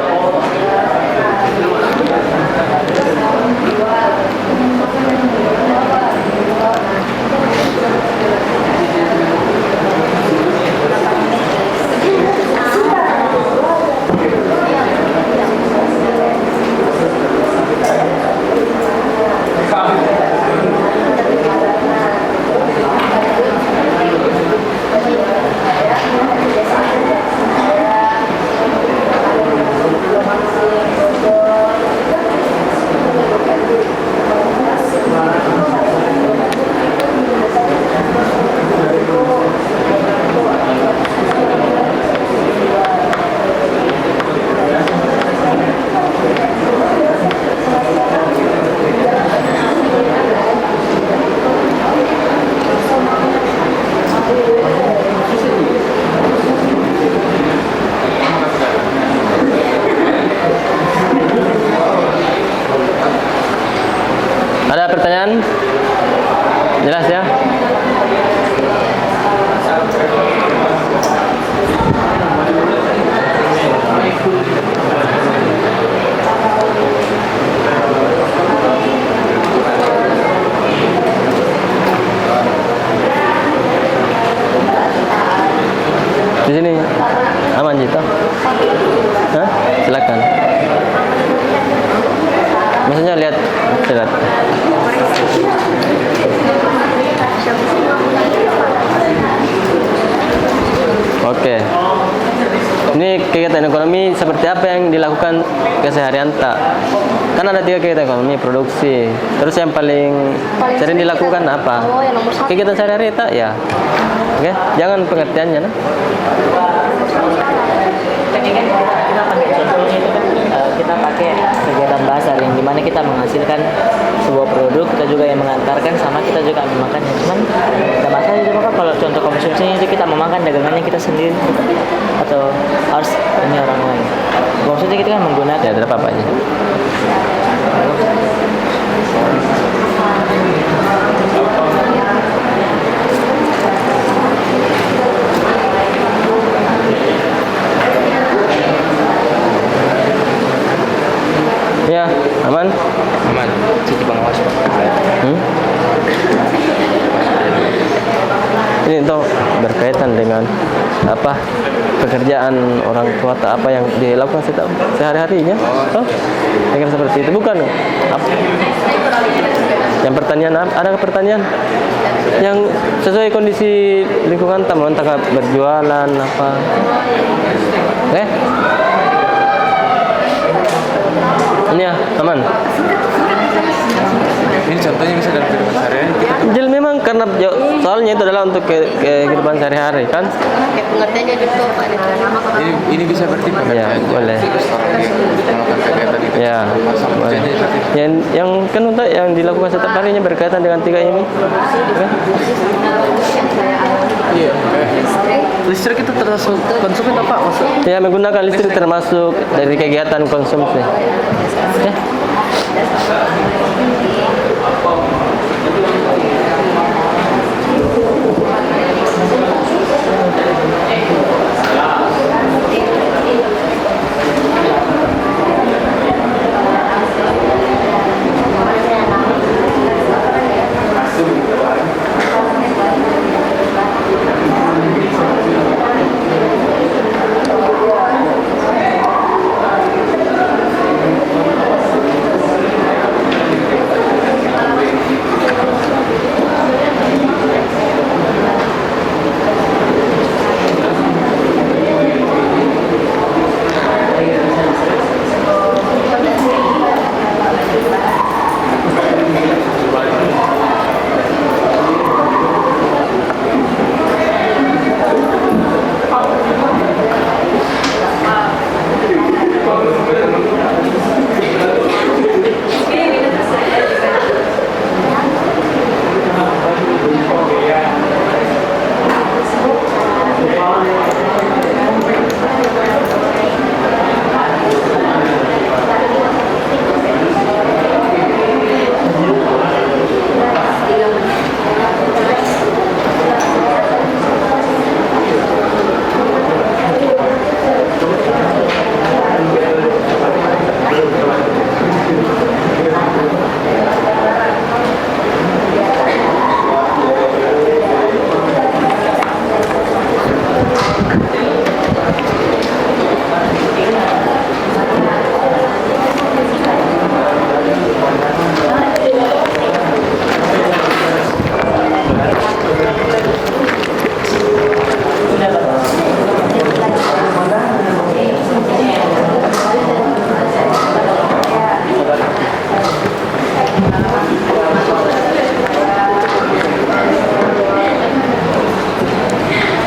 Ada pertanyaan? Jelas ya? Di sini aman Jito? Hah? Silakan. Maksudnya lihat. Oke. Ini kegiatan kegiatan ekonomi seperti apa yang dilakukan keseharian tak? Kan ada 3 kegiatan ekonomi, produksi. Terus yang paling sering dilakukan apa? Kegiatan sehari-hari tak? Ya. Oke, jangan pengertiannya. Nah. Kita pakai contohnya itu kan kita pakai kegiatan pasar yang dimana kita menghasilkan sebuah produk, kita juga yang mengantarkan sama kita juga memakannya. Cuman nggak masalah itu kan kalau contoh konsumsinya itu kita memakan dagangannya kita sendiri atau harus ini orang lain. Maksudnya kita kan menggunakan. Ya, tidak apa-apa aja. Ya, aman? Aman, cuci pengawas Pak. Ini tuh berkaitan dengan apa pekerjaan orang tua atau apa yang dilakukan sehari-harinya. Oh, dengan seperti itu bukan? Apa? Yang pertanian ada pertanian yang sesuai kondisi lingkungan tamu entah berjualan apa. Ini ya, aman. Ini contohnya bisa dalam kehidupan sehari-hari kita. Jadi memang karena soalnya itu adalah untuk kehidupan sehari-hari kan. Pengertiannya gitu Pak. Ini bisa berarti Ya, boleh. melakukan kegiatan itu. Ya, boleh. Jadi berarti Yang kan untuk yang dilakukan setiap harinya berkaitan dengan 3 ini. Oke? iya. Listrik itu termasuk konsumen apa maksud? Ya, menggunakan listrik termasuk dari kegiatan konsumsi. Oke?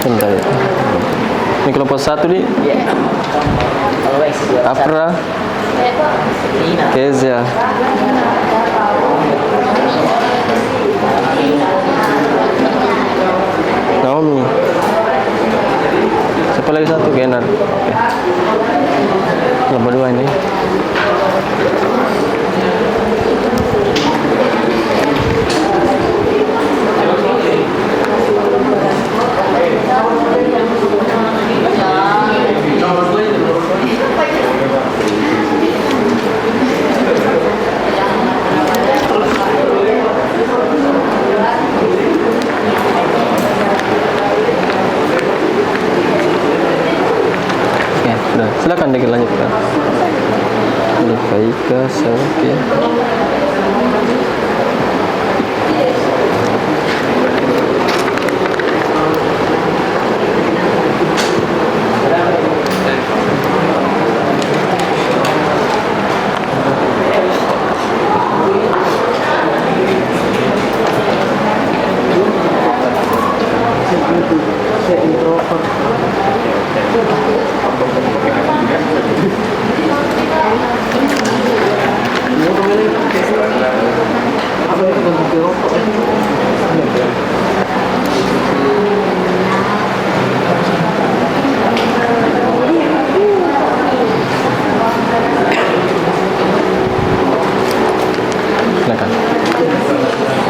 Bentar ya. Ini kelompok 1 nih. Always. Afra, Kezia, Naomi. Siapa lagi satu? Genar. Oke. Kelompok 2 ini. Oke, sudah. Silakan dilanjutkan. Baika, Sophia. Saya introvert. Apa itu ganti rokok? Silakan.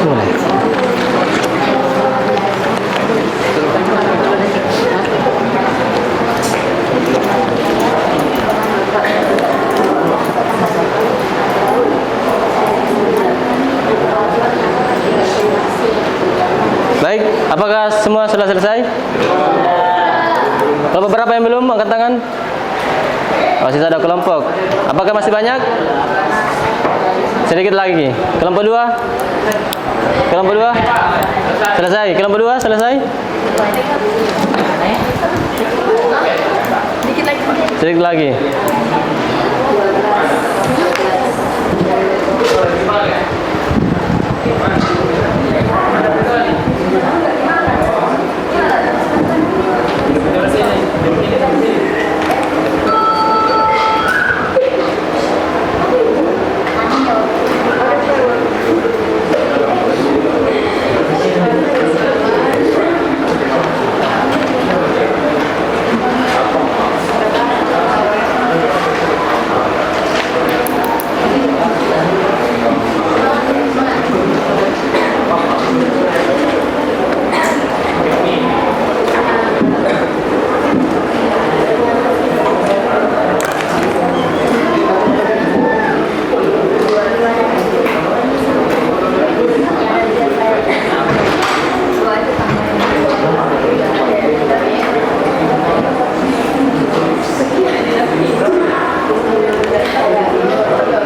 Boleh. Baik, apakah semua sudah selesai? Kalau beberapa yang belum, angkat tangan. Oh, sisa ada kelompok. Apakah masih banyak? Sedikit lagi. Kelompok 2? Kelompok 2? Selesai. Kelompok 2 selesai? Sedikit lagi.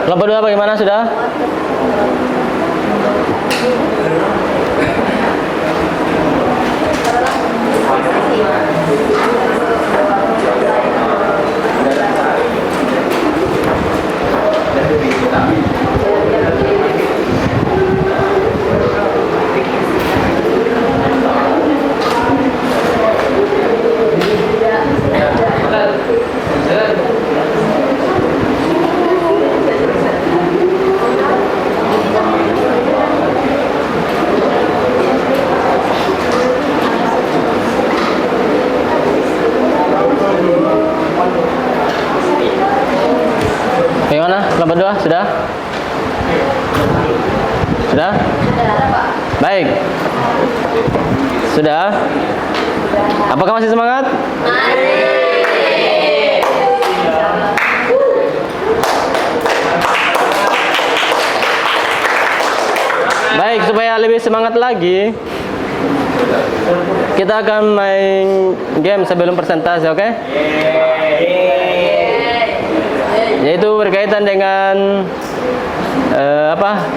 Kelompok 2 bagaimana sudah? Bagaimana? Kelompok 2 sudah? Sudah? Baik. Sudah? Apakah masih semangat? Baik, supaya lebih semangat lagi, kita akan main game sebelum presentasi, oke? Yaitu berkaitan dengan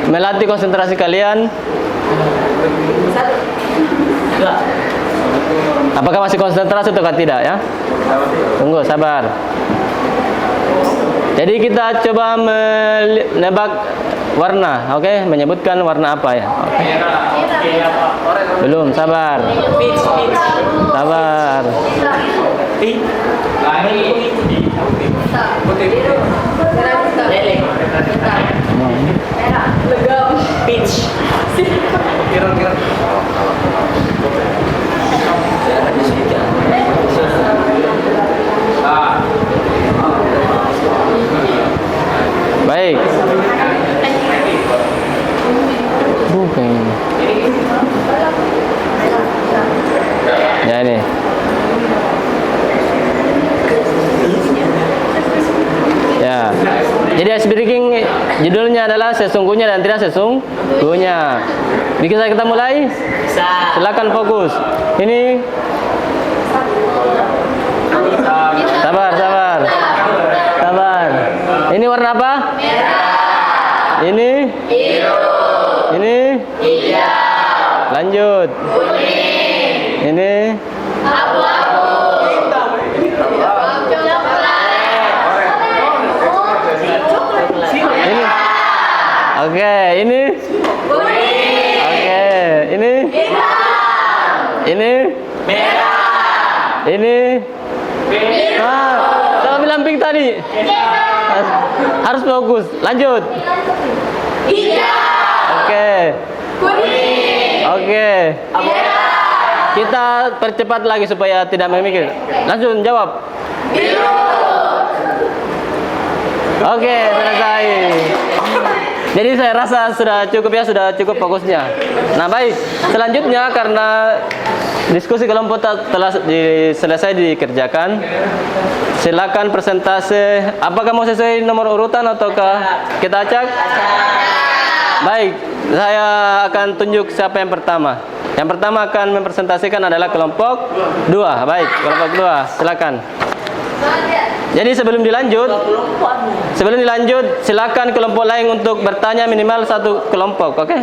melatih konsentrasi kalian. Apakah masih konsentrasi atau tidak ya? Tunggu, sabar. Jadi kita coba menebak warna, oke? Menyebutkan warna apa ya? Belum, sabar. Sabar. Baik. Bukan. Ya ini. Ya. Jadi ice breaking judulnya adalah sesungguhnya dan tidak sesungguhnya. Bisa kita mulai? Bisa. Silakan fokus. Ini. Sabar, sabar. Sabar. Ini warna apa? Merah. Ini? Biru. Ini? Hijau. Lanjut. Kuning. Ini? Abu-abu. Ini. Oke, ini? Kuning. Oke, ini? Hitam. Ini? Ini? Salah bilang pink tadi. Harus fokus. Lanjut. Oke. Oke. Kita percepat lagi supaya tidak memikir. Langsung jawab. Oke, selesai. Jadi saya rasa sudah cukup ya, sudah cukup fokusnya. Nah baik, selanjutnya karena diskusi kelompok telah selesai dikerjakan, silakan presentase. Apakah mau sesuai nomor urutan ataukah kita acak? Baik, saya akan tunjuk siapa yang pertama. Yang pertama akan mempresentasikan adalah kelompok 2. Baik, kelompok 2, silakan. Jadi sebelum dilanjut, silakan kelompok lain untuk bertanya minimal satu kelompok, oke?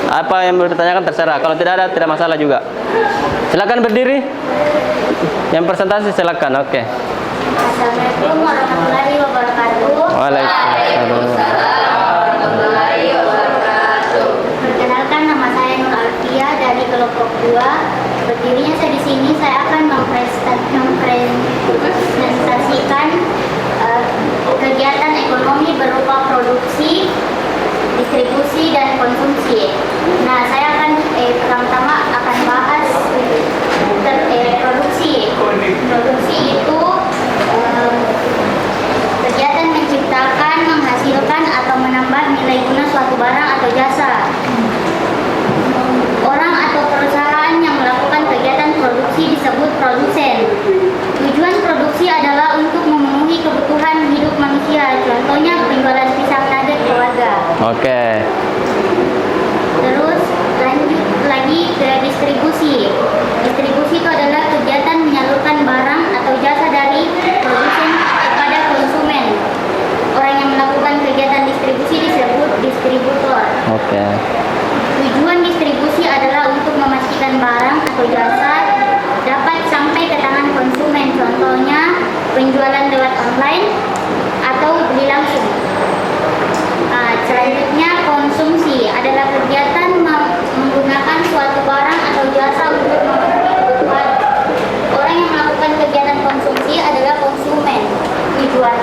Apa yang bertanyakan terserah. Kalau tidak ada, tidak masalah juga. Silakan berdiri. Yang presentasi silakan, oke. Assalamualaikum warahmatullahi wabarakatuh. Waalaikumsalam. Perkenalkan, nama saya Nur Alfia dari kelompok 2. Berdirinya saya di sini, saya akan mempresentasikan kegiatan ekonomi berupa produksi, distribusi, dan konsumsi. Nah, saya akan pertama-tama akan bahas produksi. Produksi itu kegiatan menciptakan, menghasilkan, atau menambah nilai guna suatu barang atau jasa. Orang atau perusahaan yang melakukan kegiatan produksi disebut produsen. Tujuan produksi adalah untuk memenuhi kebutuhan hidup manusia. Contohnya penjualan pisang nugget keluarga. Oke. Terus lanjut lagi ke distribusi. Distribusi itu adalah kegiatan menyalurkan barang atau jasa dari produsen kepada konsumen. Orang yang melakukan kegiatan distribusi disebut distributor. Oke. Tujuan distribusi adalah untuk memastikan barang atau jasa dapat sampai ke tangan konsumen. Contohnya penjualan lewat online atau beli langsung. Selanjutnya konsumsi adalah kegiatan menggunakan suatu barang atau jasa untuk memenuhi kebutuhan. Orang yang melakukan kegiatan konsumsi adalah konsumen. Tujuan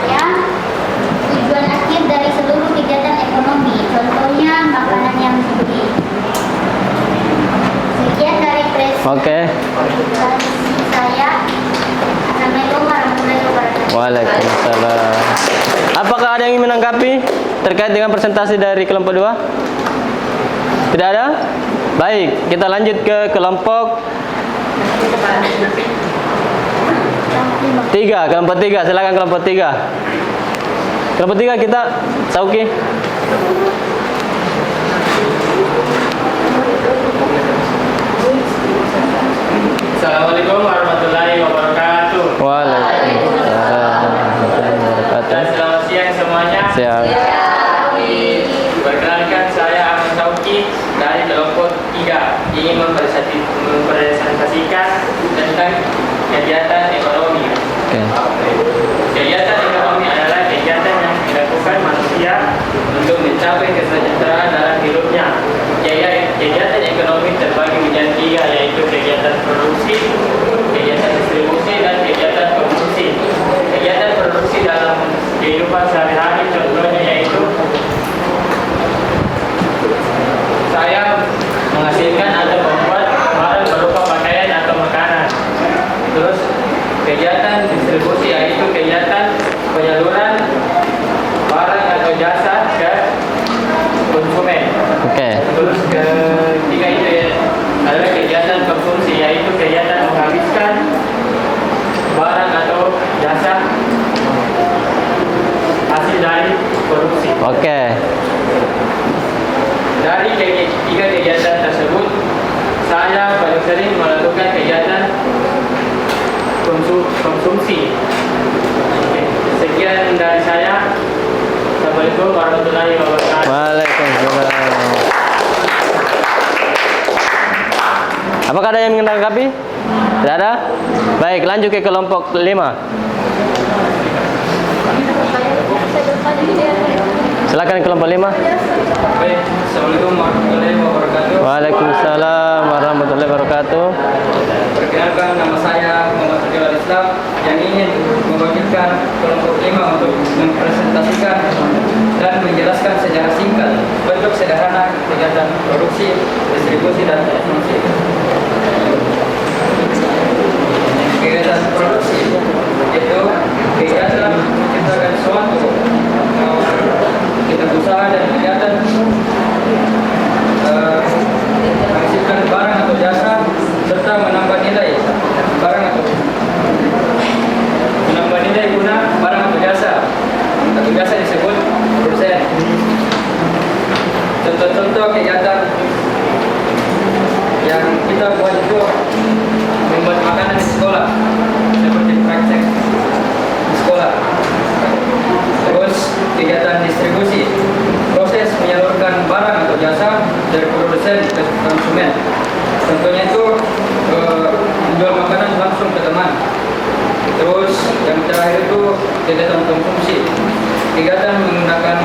akhir dari seluruh kegiatan ekonomi. Contohnya makanan yang dibeli. Sekian dari presentasi saya. Assalamualaikum warahmatullahi wabarakatuh. Waalaikumsalam. Apakah ada yang ingin menanggapi terkait dengan presentasi dari kelompok 2? Tidak ada? Baik, kita lanjut ke kelompok 3. Kelompok 3, silakan kelompok 3. Kelompok 3 kita Sauki. Assalamualaikum warahmatullahi wabarakatuh. Waalaikumsalam warahmatullahi wabarakatuh. Dan selamat siang semuanya. Siang. Perkenalkan, saya Ahmad Sauki dari kelompok 3, ingin mempresentasikan tentang kegiatan ekonomi. Kegiatan ekonomi adalah kegiatan yang dilakukan manusia untuk mencapai kesejahteraan dalam hidupnya. Kegiatan ekonomi terbagi menjadi 3, yaitu kegiatan produksi, kegiatan distribusi, dan kegiatan konsumsi. Kegiatan produksi dalam kehidupan sehari-hari contohnya yaitu saya menghasilkan atau membuat barang berupa pakaian atau makanan. Terus kegiatan distribusi yaitu kegiatan penyaluran barang atau jasa ke konsumen. Oke. Terus ketiga itu adalah kegiatan konsumsi yaitu kegiatan menghabiskan barang atau jasa hasil dari produksi. Oke. Dari tiga kegiatan tersebut, saya paling sering melakukan kegiatan konsumsi. Oke. Sekian dari saya. Assalamualaikum warahmatullahi wabarakatuh. Waalaikumsalam. Apakah ada yang menanggapi? Tidak ada? Baik, lanjut ke kelompok 5. Silakan kelompok 5. Baik, Assalamualaikum warahmatullahi wabarakatuh. Waalaikumsalam warahmatullahi wabarakatuh. wabarakatuh. Perkenalkan, nama saya Muhammad Fadil Islam yang ingin mewakilkan kelompok 5 untuk mempresentasikan dan menjelaskan secara singkat bentuk sederhana kegiatan produksi, distribusi, dan konsumsi. Kegiatan produksi itu kegiatan menciptakan suatu kegiatan usaha dan kegiatan menghasilkan barang atau jasa serta menambah nilai barang atau guna barang atau jasa disebut produsen. Contoh-contoh kegiatan yang kita buat itu membuat makanan di sekolah seperti praktek di sekolah. Terus kegiatan distribusi, proses menyalurkan barang atau jasa dari produsen ke konsumen. Contohnya itu menjual makanan langsung ke teman. Terus yang terakhir itu kegiatan konsumsi, kegiatan menggunakan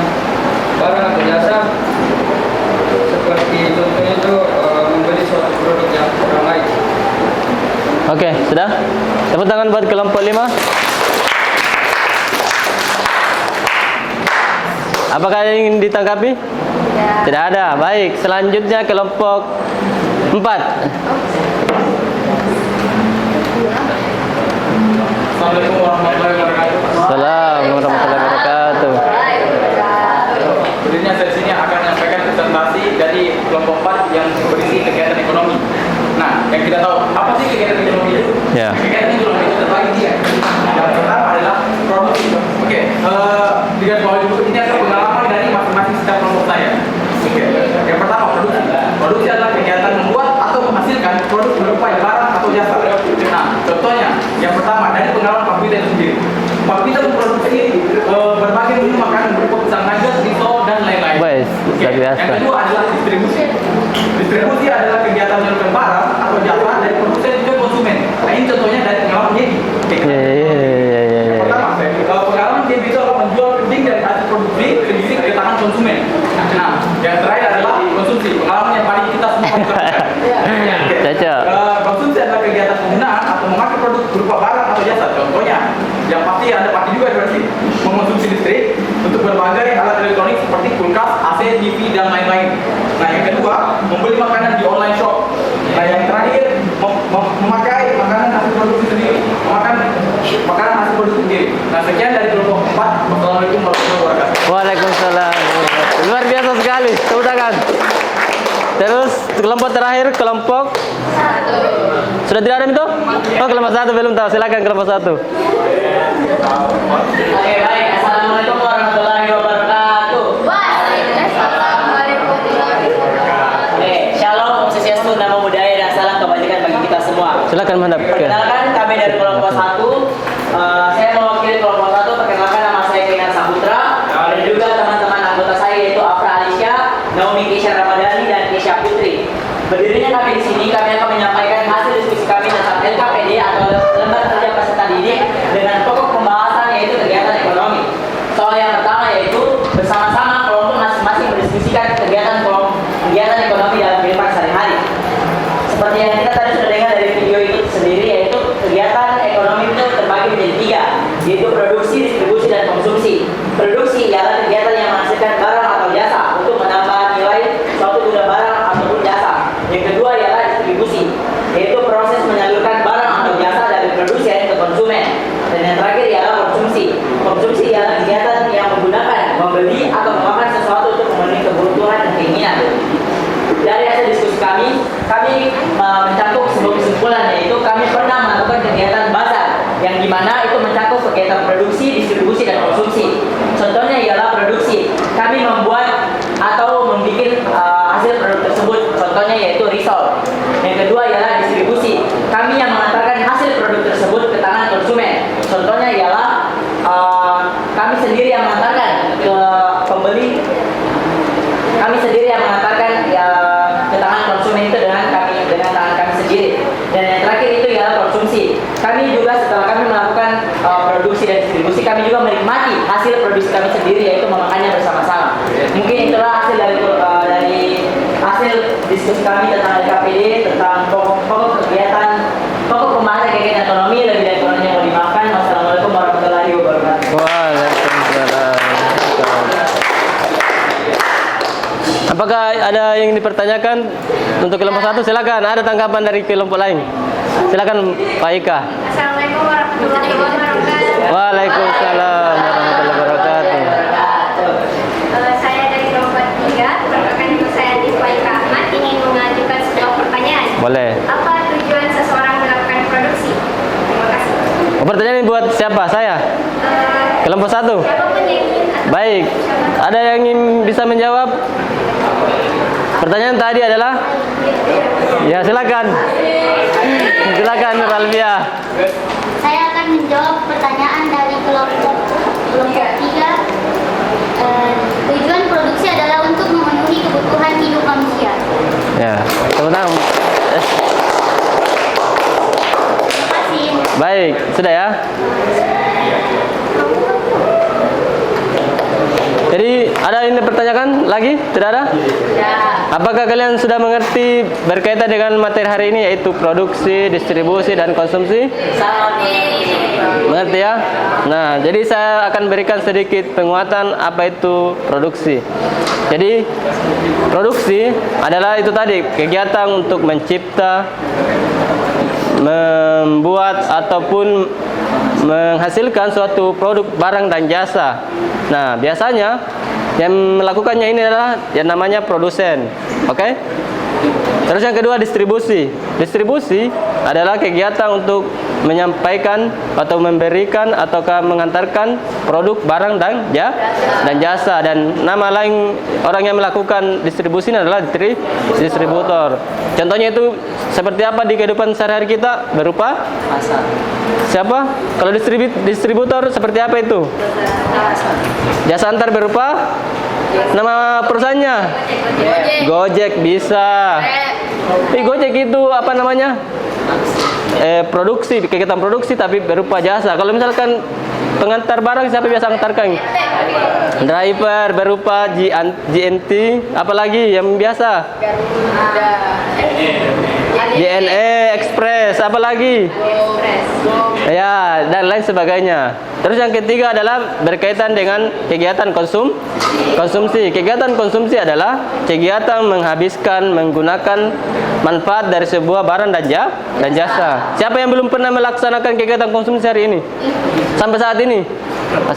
barang atau jasa seperti contohnya itu membeli suatu produk yang ramai. Oke, sudah? Tepuk tangan buat kelompok 5. Apakah ada yang ingin ditanggapi? Tidak ada. Baik, selanjutnya kelompok 4. Assalamualaikum warahmatullahi wabarakatuh. Assalamualaikum warahmatullahi wabarakatuh. Berikutnya saya di sini akan menyampaikan presentasi dari kelompok 4 yang berisi kegiatan ekonomi. Nah, yang kita tahu apa sih kegiatan ekonomi itu? Ya. Kegiatan ekonomi itu terbagi tiga. Yang pertama adalah produksi. Oke, lihat bahwa ini adalah pengalaman dari masing-masing setiap kelompok saya. Oke, yang pertama produksi. Produksi adalah kegiatan membuat atau menghasilkan produk berupa barang atau jasa. Nah, contohnya yang pertama dari pengalaman Pak Bita itu sendiri. Pak Bita memproduksi berbagai menu makanan berupa pisang nugget, risol, dan lain-lain. Baik, Oke, yang kedua adalah distribusi. Distribusi adalah kegiatan menyalurkan barang atau jasa dari produsen ke konsumen. Nah, ini contohnya dari pengalaman Debbie. Yang pertama, pengalaman Debbie itu adalah menjual penting dari hasil produksi sendiri ke tangan konsumen. Nah, yang terakhir adalah konsumsi. Pengalaman yang paling kita semua lakukan. Cocok. Konsumsi adalah kegiatan penggunaan atau memakai produk berupa barang atau jasa. Contohnya, yang pasti Anda pasti juga berarti mengonsumsi listrik untuk berbagai alat elektronik seperti kulkas, AC, TV, dan lain-lain. Nah, yang kedua, membeli makanan di online shop. Nah, yang terakhir, memakai makanan hasil produksi sendiri. Memakan makanan hasil produksi sendiri. Nah, sekian dari kelompok 4. Wassalamualaikum warahmatullahi wabarakatuh. Waalaikumsalam. Luar biasa sekali. Tepuk tangan. Terus kelompok terakhir, kelompok 1. Sudah tidak ada itu? Oh, kelompok 1 belum tahu. Silakan kelompok 1. Oke, baik. Assalamualaikum warahmatullahi wabarakatuh. Waalaikumsalam warahmatullahi wabarakatuh. Shalom, Om Swastiastu, Namo Buddhaya, dan salam kebajikan bagi kita semua. Silakan menghadap. Perkenalkan, kami dari kelompok 1. Saya mewakili kelompok 1. Perkenalkan, nama saya Kinan Saputra. Dan juga teman-teman anggota saya yaitu Afra Alisha, Naomi Kisha Ramadhani, dan Kisha Putri. Berdirinya kami di sini, kami akan menyampaikan hasil diskusi kami tentang LKPD atau Lembar Kerja Peserta Didik dengan pokok pembahasan yaitu kegiatan ekonomi. Soal yang pertama yaitu bersama-sama kelompok masing-masing berdiskusikan kegiatan ekonomi dalam kehidupan sehari-hari. Seperti yang kita tadi sudah dengar dari video itu sendiri, yaitu kegiatan ekonomi itu terbagi menjadi 3, yaitu produksi, distribusi, dan konsumsi. Produksi ialah kegiatan yang menghasilkan barang atau jasa untuk menambah nilai suatu guna barang ataupun jasa. Yang kedua ialah distribusi, yaitu proses menyalurkan barang atau jasa dari produsen ke konsumen. Dan yang terakhir ialah konsumsi. Konsumsi ialah kegiatan yang menggunakan, membeli, atau memakan sesuatu untuk memenuhi kebutuhan dan keinginan. Dari hasil diskusi kami mencakup sebuah kesimpulan, yaitu kami pernah melakukan kegiatan bazar yang dimana itu mencakup kegiatan produksi, distribusi, dan konsumsi. Contohnya ialah produksi. Kami membuat atau membuat hasil produk tersebut. Contohnya yaitu risol. Yang kedua ialah distribusi. Kami yang mengantarkan hasil produk tersebut ke tangan konsumen. Contohnya ialah kami sendiri yang mengantarkan ke pembeli. Kami sendiri yang mengantarkan ke tangan konsumen itu dengan tangan kami sendiri. Dan yang terakhir itu ialah konsumsi. Kami juga setelah kami melakukan produksi dan distribusi, kami juga menikmati hasil produksi kami sendiri, yaitu memakannya bersama-sama. Mungkin itulah hasil dari hasil diskusi kami tentang LKPD, tentang pokok ada yang dipertanyakan untuk kelompok satu, silakan. Ada tanggapan dari kelompok lain? Silakan Pak Ika. Assalamualaikum warahmatullahi wabarakatuh. Waalaikumsalam warahmatullahi wabarakatuh. Saya dari kelompok 3, perkenalkan nama saya Diva Ika Ahmad, ingin mengajukan sebuah pertanyaan. Boleh. Apa tujuan seseorang melakukan produksi? Terima kasih. Pertanyaan ini buat siapa? Saya? Kelompok satu? Siapapun yang ingin. Baik. Ada yang ingin bisa menjawab? Pertanyaan tadi adalah? Ya, silakan. Silakan Nur Alfia. Saya akan menjawab pertanyaan dari kelompok 3. Tujuan produksi adalah untuk memenuhi kebutuhan hidup manusia. Ya, teman-teman. Terima kasih. Baik, sudah ya. Jadi ada yang dipertanyakan lagi? Tidak ada? Apakah kalian sudah mengerti berkaitan dengan materi hari ini, yaitu produksi, distribusi, dan konsumsi? Mengerti ya? Nah, jadi saya akan berikan sedikit penguatan apa itu produksi. Jadi produksi adalah itu tadi, kegiatan untuk mencipta, membuat ataupun menghasilkan suatu produk, barang dan jasa. Nah, biasanya yang melakukannya ini adalah yang namanya produsen. Oke? Terus yang kedua, distribusi. Distribusi adalah kegiatan untuk menyampaikan atau memberikan ataukah mengantarkan produk, barang dan jasa. Dan nama lain orang yang melakukan distribusi ini adalah distributor. Contohnya itu seperti apa di kehidupan sehari-hari kita? Berupa Pasar. siapa? Kalau distributor seperti apa itu? Jasa antar berupa nama perusahaannya? Gojek bisa. Gojek itu apa namanya? Produksi, kegiatan produksi tapi berupa jasa. Kalau misalkan pengantar barang, siapa biasa mengantarkan? Driver berupa GNT, apalagi yang biasa? JNE Express, apalagi? Ya, dan lain sebagainya. Terus yang ketiga adalah berkaitan dengan kegiatan konsumsi. Kegiatan konsumsi adalah kegiatan menghabiskan, menggunakan manfaat dari sebuah barang dan jasa. Siapa yang belum pernah melaksanakan kegiatan konsumsi hari ini? Sampai saat ini?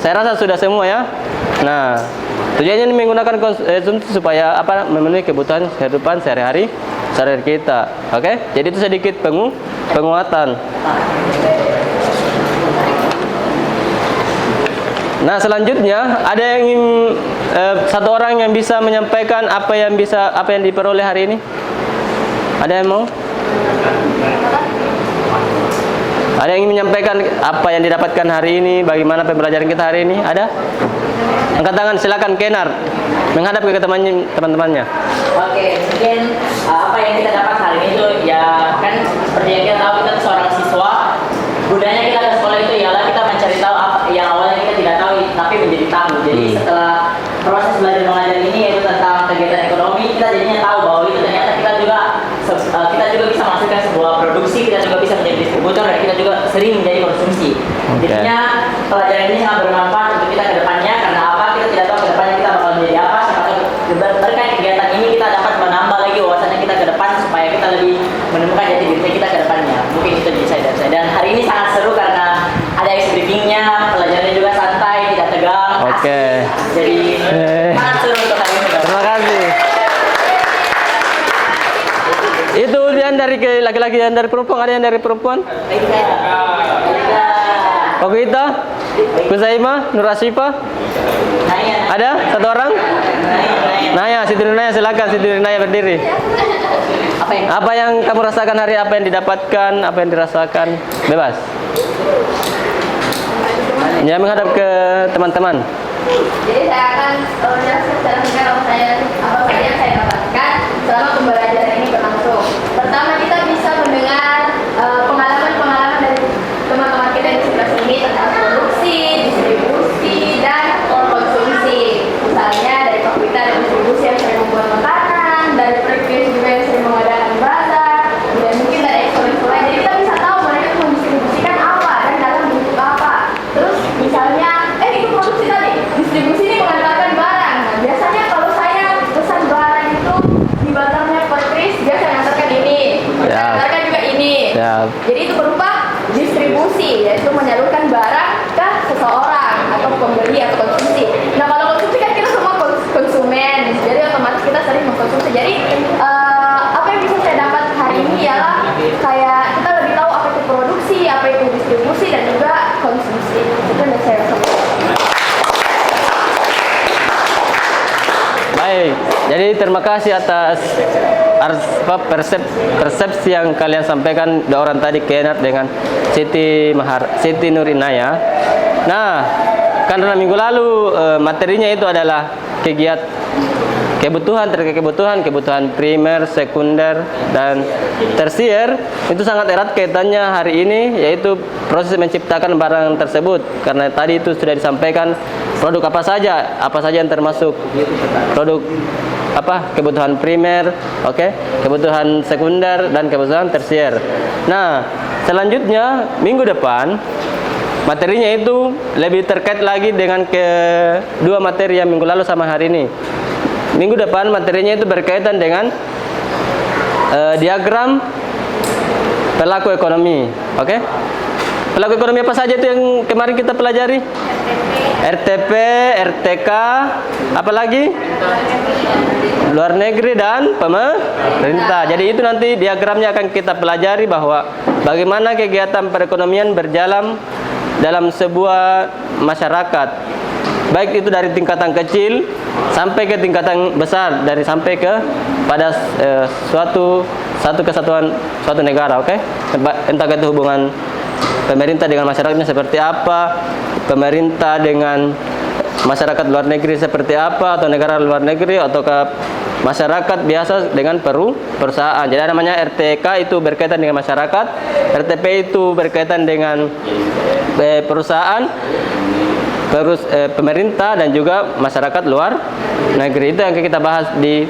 Saya rasa sudah semua ya. Nah, tujuannya ini menggunakan konsumsi supaya apa? Memenuhi kebutuhan kehidupan sehari-hari kita. Oke? Jadi itu sedikit penguatan. Nah, selanjutnya ada yang ingin satu orang yang bisa menyampaikan apa yang diperoleh hari ini? Ada yang mau? Ada yang ingin menyampaikan apa yang didapatkan hari ini? Bagaimana pembelajaran kita hari ini? Ada? Angkat tangan, silakan Kenar. Menghadap ke teman-temannya. Oke, mungkin apa yang kita dapat hari ini itu ya kan seperti yang kita tahu, kita seorang siswa. Budayanya kita ke sekolah itu ialah kita mencari tahu apa yang awalnya kita tidak tahu tapi menjadi tahu. Jadi setelah proses belajar mengajar ini yaitu tentang kegiatan ekonomi, kita jadinya tahu bahwa itu ternyata kita juga bisa menghasilkan sebuah produksi, kita juga bisa menjadi distributor, dan kita juga sering menjadi konsumsi. Jadinya pelajaran ini sangat bermanfaat untuk kita ke depannya. Karena apa? Kita tidak tahu ke depannya kita bakal menjadi apa. Siapa tahu berkait kegiatan ini kita dapat menambah lagi wawasannya kita ke depan supaya kita lebih menemukan jati diri kita ke depannya. Mungkin itu dari saya. Dan hari ini sangat seru karena ada ice briefingnya, pelajarannya juga santai, tidak tegang. Oke. Jadi sangat seru untuk hari ini. Terima kasih. Itu yang dari laki-laki, yang dari perempuan, ada yang dari perempuan? Oke, kita Kuzaima, Nur Asifa. Ada satu orang? Naya, Siti Nuraya, silakan Siti Nuraya berdiri. Apa yang kamu rasakan hari, apa yang didapatkan, apa yang dirasakan? Bebas. Ya, menghadap ke teman-teman. Jadi saya akan menjelaskan secara singkat apa saja yang saya dapatkan selama pembelajaran ini berlangsung. Pertama, kita bisa mendengar pengalaman-pengalaman dari teman-teman kita di sebelah sini tentang produksi, distribusi, dan konsumsi. Misalnya dari Papita dan distribusi yang sering membuat makanan, dari Perkis juga yang sering mengadakan bazar, dan mungkin dari ekspor-ekspor lain. Jadi kita bisa tahu mereka itu mendistribusikan apa dan dalam bentuk apa. Terus misalnya, itu produksi tadi, distribusi ini mengantarkan barang. Nah, biasanya kalau saya pesan barang itu Siap. Jadi itu berupa distribusi, yaitu menyalurkan barang ke seseorang atau pembeli atau konsumsi. Nah kalau konsumsi kan kita semua konsumen, jadi otomatis kita sering mengkonsumsi. Jadi apa yang bisa saya dapat hari ini ialah kayak kita lebih tahu apa itu produksi, apa itu distribusi, dan juga konsumsi. Itu yang saya rasa. Baik, jadi terima kasih atas persepsi yang kalian sampaikan dua orang tadi, Kenneth dengan Siti Nurinaya. Nah, karena minggu lalu materinya itu adalah kebutuhan primer, sekunder, dan tersier, itu sangat erat kaitannya hari ini, yaitu proses menciptakan barang tersebut. Karena tadi itu sudah disampaikan produk apa saja yang termasuk produk kebutuhan primer, kebutuhan sekunder, dan kebutuhan tersier. Nah, selanjutnya minggu depan materinya itu lebih terkait lagi dengan kedua materi yang minggu lalu sama hari ini. Minggu depan materinya itu berkaitan dengan diagram pelaku ekonomi. Pelaku ekonomi apa saja itu yang kemarin kita pelajari? RTP, RTK, apa lagi? Luar negeri dan pemerintah. Jadi itu nanti diagramnya akan kita pelajari bahwa bagaimana kegiatan perekonomian berjalan dalam sebuah masyarakat. Baik itu dari tingkatan kecil sampai ke tingkatan besar, sampai ke pada suatu kesatuan suatu negara, entah itu hubungan pemerintah dengan masyarakatnya seperti apa, pemerintah dengan masyarakat luar negeri seperti apa, atau negara luar negeri, atau ke masyarakat biasa dengan perusahaan. Jadi namanya RTK itu berkaitan dengan masyarakat, RTP itu berkaitan dengan perusahaan, pemerintah, dan juga masyarakat luar negeri. Itu yang kita bahas di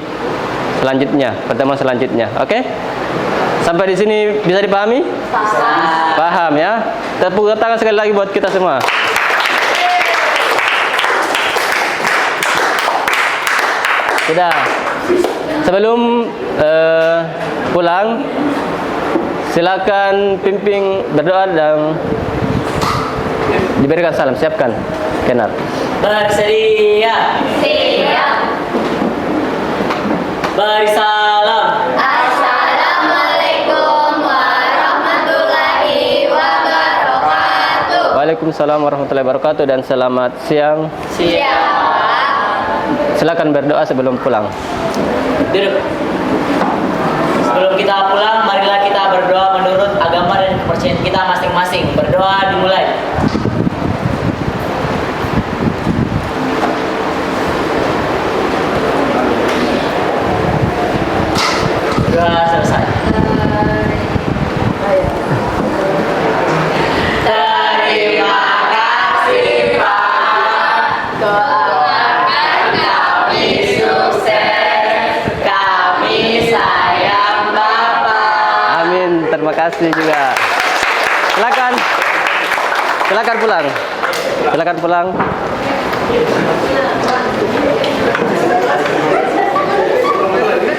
pertemuan selanjutnya. Sampai di sini bisa dipahami? Paham ya? Tepuk tangan sekali lagi buat kita semua. Sudah. Sebelum pulang, silakan pimpin berdoa dan diberikan salam. Siapkan, Kenneth. Bersedia. Siap. Beri salam. Assalamualaikum warahmatullahi wabarakatuh. Waalaikumsalam warahmatullahi wabarakatuh, dan selamat siang. Siap. Silakan berdoa sebelum pulang. Duduk. Sebelum kita pulang, marilah kita berdoa menurut agama dan kepercayaan kita masing-masing. Berdoa dimulai. Doa selesai. Terima kasih Pak. Doakan kami sukses. Kami sayang Bapak. Amin. Terima kasih juga. Silakan pulang. Silakan pulang.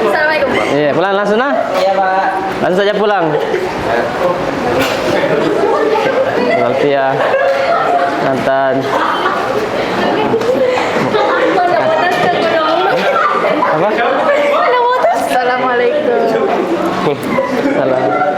Assalamualaikum. Iya, pulang langsung nah. Iya Pak. Langsung saja pulang. Alfia, Nantan. Apa? Assalamualaikum. Salam.